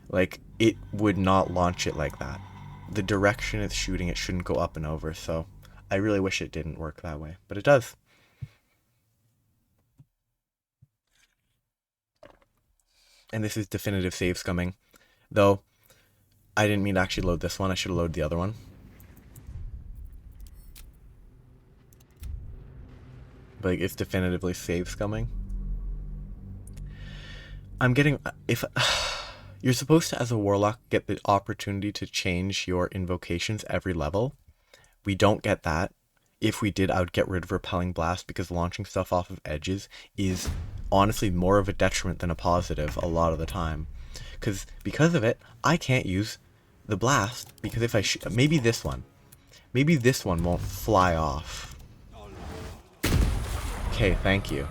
A: Like, it would not launch it like that. The direction it's shooting it shouldn't go up and over, so I really wish it didn't work that way, but it does. And this is definitive save scumming. Though, I didn't mean to actually load this one. I should have loaded the other one. But like, it's definitively save scumming. I'm getting... if you're supposed to, as a warlock, get the opportunity to change your invocations every level. We don't get that. If we did, I would get rid of Repelling Blast, because launching stuff off of edges is honestly more of a detriment than a positive a lot of the time. Because of it, I can't use the blast, because if I maybe this one won't fly off. Okay, thank you.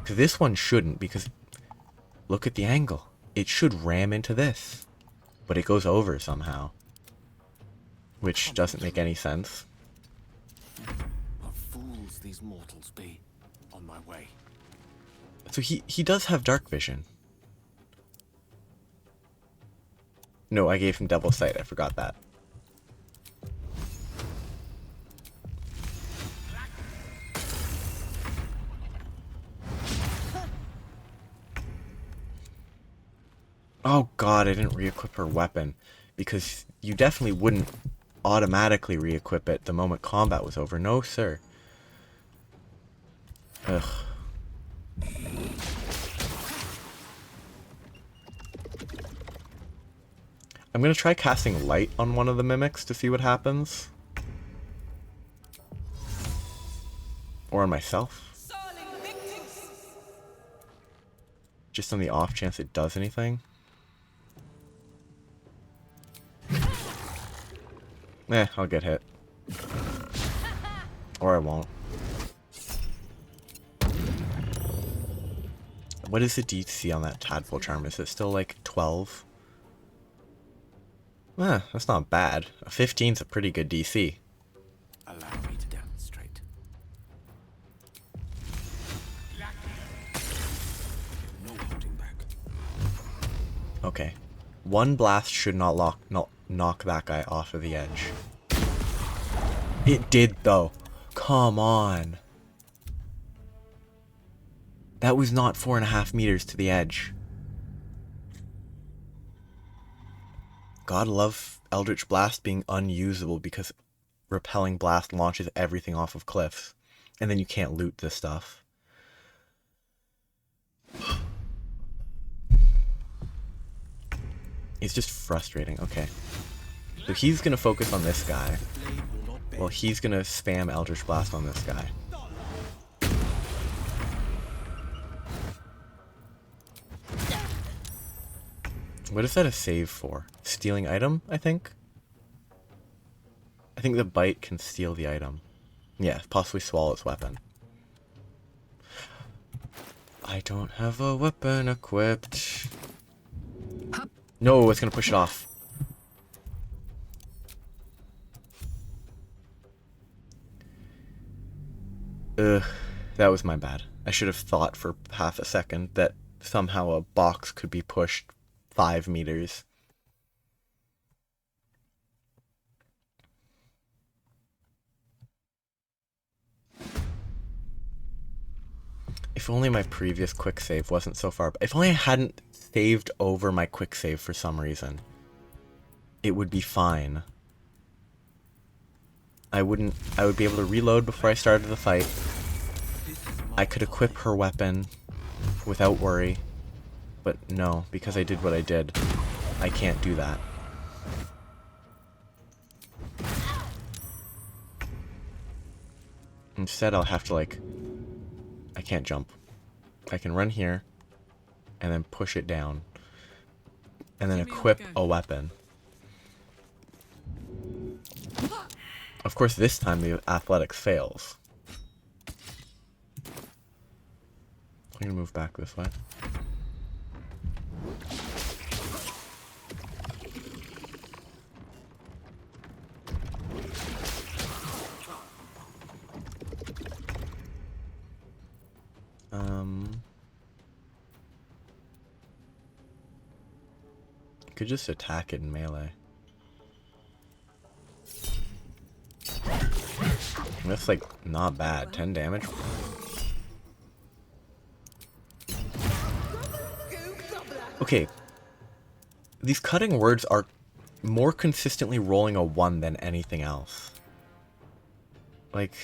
A: Because this one shouldn't, because look at the angle. It should ram into this, but it goes over somehow, which doesn't make any sense.
M: What fools these mortals be. On my way.
A: So he does have dark vision. No, I gave him double sight. I forgot that. Oh god, I didn't re-equip her weapon, because you definitely wouldn't automatically re-equip it the moment combat was over. No, sir. Ugh. I'm gonna try casting light on one of the mimics to see what happens. Or on myself. Just on the off chance it does anything. I'll get hit. Or I won't. What is the DC on that Tadpole Charm? Is it still like 12? That's not bad. A 15's a pretty good DC.
M: Allow me to demonstrate. No holding back.
A: Okay. One blast should not knock that guy off of the edge. It did, though. Come on. That was not 4.5 meters to the edge. Gotta love Eldritch Blast being unusable, because Repelling Blast launches everything off of cliffs. And then you can't loot this stuff. It's just frustrating. Okay. So he's gonna focus on this guy. Well, he's gonna spam Eldritch Blast on this guy. What is that a save for? Stealing item, I think? I think the bite can steal the item. Yeah, possibly swallow its weapon. I don't have a weapon equipped. No, it's gonna push it off. Ugh, that was my bad. I should have thought for half a second that somehow a box could be pushed 5 meters. If only my previous quick save wasn't so far. If only I hadn't saved over my quick save for some reason, it would be fine. I would be able to reload before I started the fight. I could equip her weapon without worry, but no, because I did what I did, I can't do that. Instead, I'll have to, like, I can't jump. I can run here, and then push it down, and then equip a weapon. Of course, this time the athletics fails. I'm gonna move back this way. Could just attack it in melee. That's like not bad. 10 damage. Okay. These cutting words are more consistently rolling a 1 than anything else. Like,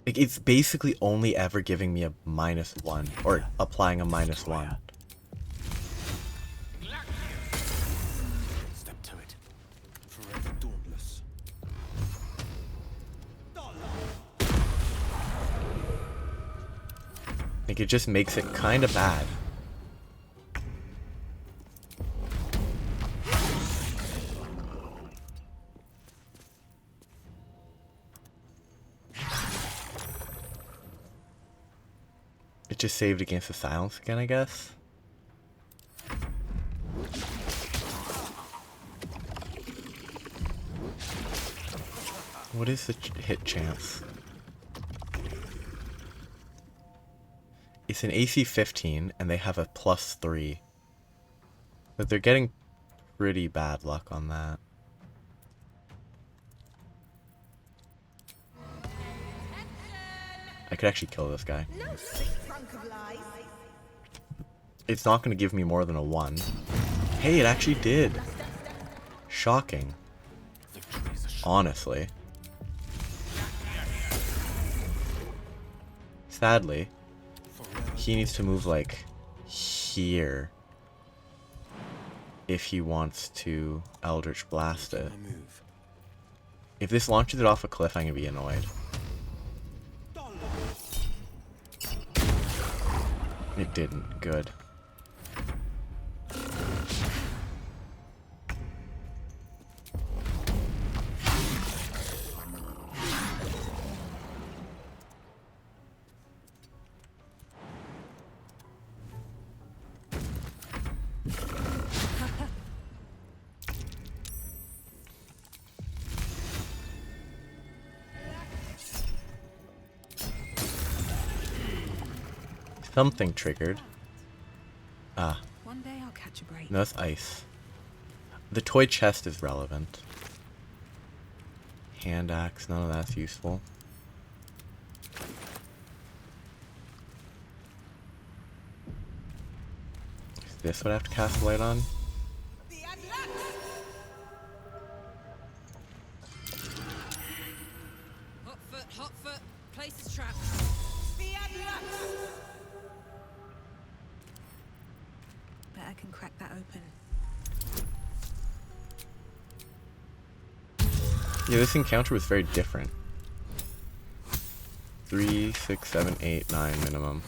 A: it's basically only ever giving me a -1 or applying a -1.
F: Step to it. Forever dauntless.
A: Like, it just makes it kind of bad. It just saved against the silence again, I guess. What is the hit chance? It's an AC 15, and they have a +3. But they're getting pretty bad luck on that. I could actually kill this guy. It's not going to give me more than a 1. Hey, it actually did. Shocking. Honestly. Sadly, he needs to move like here if he wants to Eldritch Blast it. If this launches it off a cliff, I'm going to be annoyed. It didn't. Good. Something triggered. Ah.
B: One day I'll catch a break.
A: No, that's ice. The toy chest is relevant. Hand axe, none of that's useful. Is this what I have to cast light on?
H: Hot foot, place is trapped.
B: Bet I can crack that open.
A: Yeah, this encounter was very different. 3, 6, 7, 8, 9 minimum.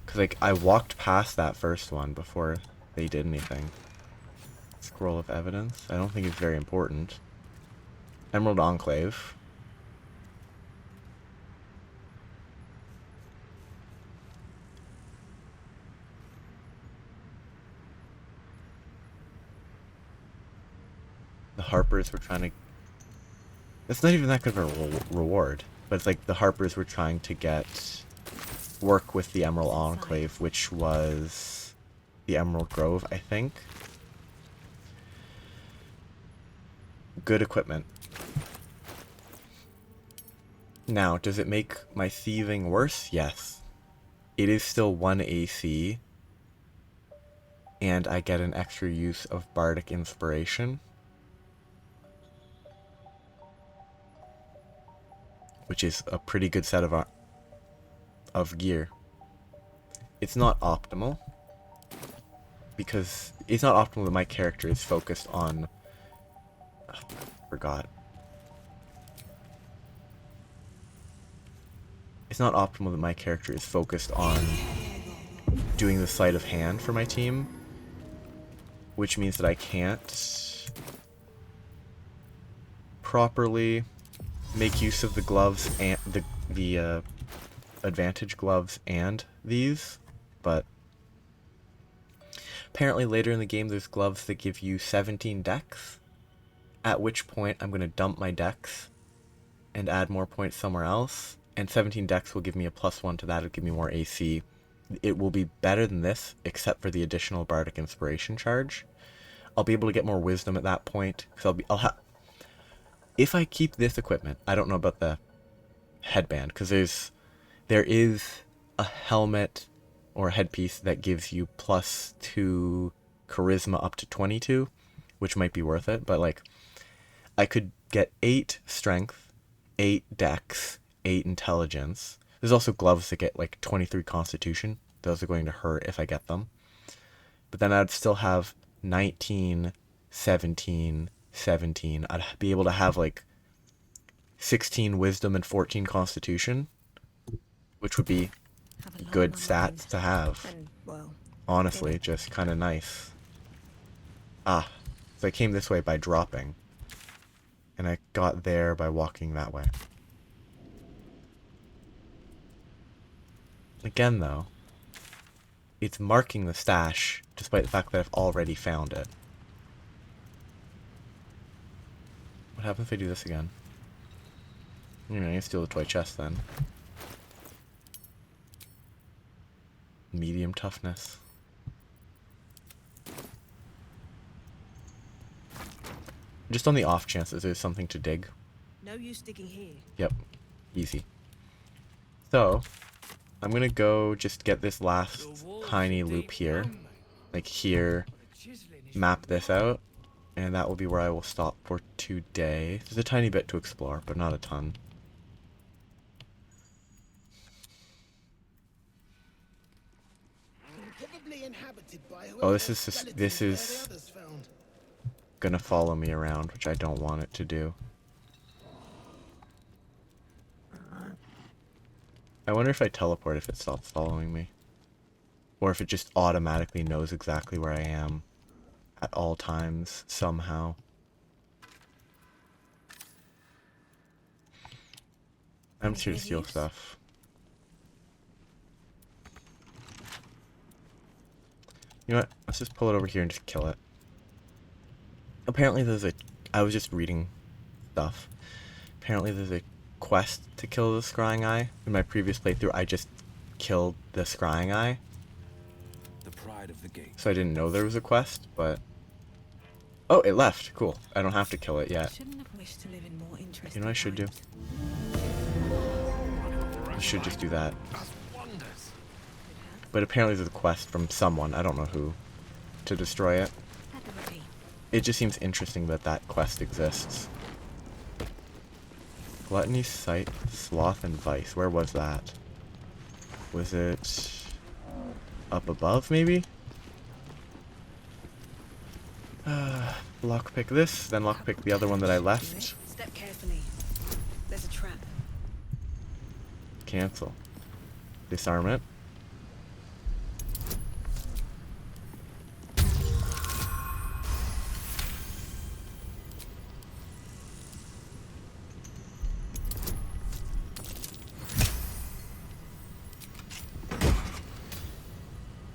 A: Cause like I walked past that first one before they did anything. Scroll of evidence. I don't think it's very important. Emerald Enclave. The Harpers were trying to... It's not even that good of a reward. But it's like the Harpers were trying to get... work with the Emerald Enclave, which was... the Emerald Grove, I think. Good equipment. Now, does it make my thieving worse? Yes. It is still 1 AC. and I get an extra use of Bardic Inspiration, which is a pretty good set of gear. It's not optimal, because it's not optimal that my character is focused on... forgot. It's not optimal that my character is focused on doing the sleight of hand for my team, which means that I can't properly make use of the gloves and the advantage gloves and these, but apparently later in the game there's gloves that give you 17 dex, at which point I'm going to dump my dex and add more points somewhere else, and 17 dex will give me a +1 to that. It'll give me more AC. It will be better than this, except for the additional Bardic Inspiration charge. I'll be able to get more wisdom at that point, because if I keep this equipment, I don't know about the headband, because there is a helmet or a headpiece that gives you +2 charisma up to 22, which might be worth it, but like, I could get 8 strength, 8 dex, 8 intelligence. There's also gloves that get like 23 constitution. Those are going to hurt if I get them. But then I'd still have 19, 17, 17. I'd be able to have like 16 wisdom and 14 constitution, which would be good stats to have. Honestly, just kind of nice. So I came this way by dropping, and I got there by walking that way. Again though, it's marking the stash despite the fact that I've already found it. What happens if I do this again? I'm gonna steal the toy chest then. Medium toughness. Just on the off chance that there's something to dig.
B: No use digging here.
A: Yep. Easy. So, I'm gonna go just get this last tiny loop here. Like here. Map this out. And that will be where I will stop for today. There's a tiny bit to explore, but not a ton. Oh, this is gonna follow me around, which I don't want it to do. I wonder if I teleport if it stops following me. Or if it just automatically knows exactly where I am at all times, somehow. I'm just here to steal stuff. You know what? Let's just pull it over here and just kill it. Apparently there's I was just reading stuff. Apparently there's a quest to kill the scrying eye. In my previous playthrough, I just killed the scrying eye.
F: The pride of the gate.
A: So I didn't know there was a quest, but... Oh, it left. Cool. I don't have to kill it yet.
B: Shouldn't have wished to live in more interesting
A: You know what I should do? I should just do that. But apparently there's a quest from someone, I don't know who, to destroy it. It just seems interesting that that quest exists. Gluttony, Sight, Sloth, and Vice. Where was that? Was it up above, maybe? Lockpick this, then lockpick the other one that I left.
B: Step carefully. There's a trap.
A: Cancel. Disarm it.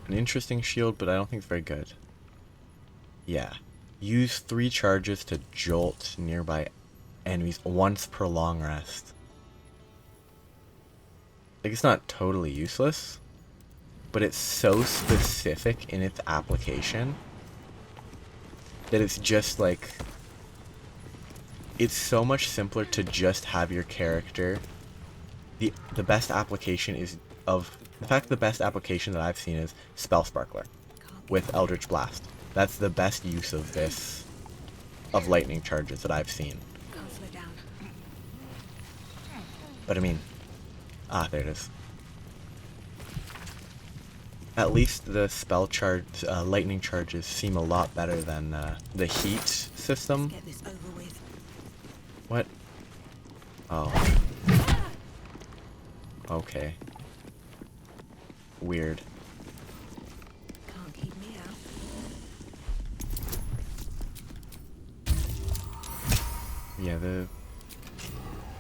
A: An interesting shield, but I don't think it's very good. Yeah. Use 3 charges to jolt nearby enemies once per long rest. Like, it's not totally useless, but it's so specific in its application that it's just like... It's so much simpler to just have your character... The best application is of... In fact, the best application that I've seen is Spell Sparkler. with Eldritch Blast. That's the best use of this, of lightning charges that I've seen.
B: Can't slow down.
A: But I mean, there it is. At least the spell charge, lightning charges seem a lot better than the heat system.
B: Get this over with.
A: What? Oh. Okay. Weird.
B: Can't keep me out.
A: Yeah,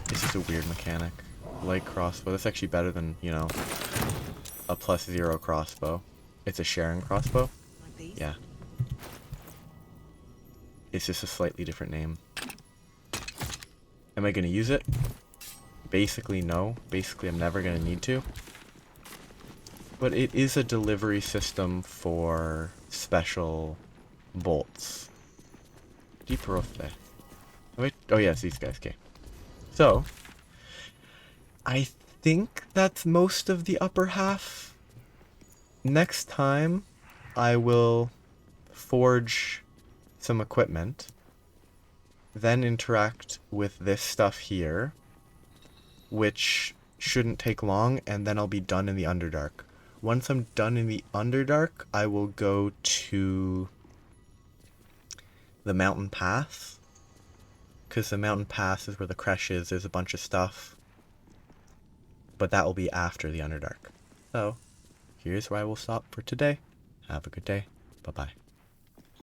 A: this is a weird mechanic. Light crossbow. That's actually better than, you know, a +0 crossbow. It's a sharing crossbow.
B: Like these?
A: Yeah. It's just a slightly different name. Am I gonna use it? Basically, no. Basically, I'm never gonna need to. But it is a delivery system for special bolts. Deeper off there. Wait. Oh, yes, these guys. Okay. So, I think that's most of the upper half. Next time, I will forge some equipment, then interact with this stuff here, which shouldn't take long, and then I'll be done in the Underdark. Once I'm done in the Underdark, I will go to the Mountain Pass, because the Mountain Pass is where the creche is. There's a bunch of stuff, but that will be after the Underdark. So, here's where I will stop for today. Have a good day. Bye-bye.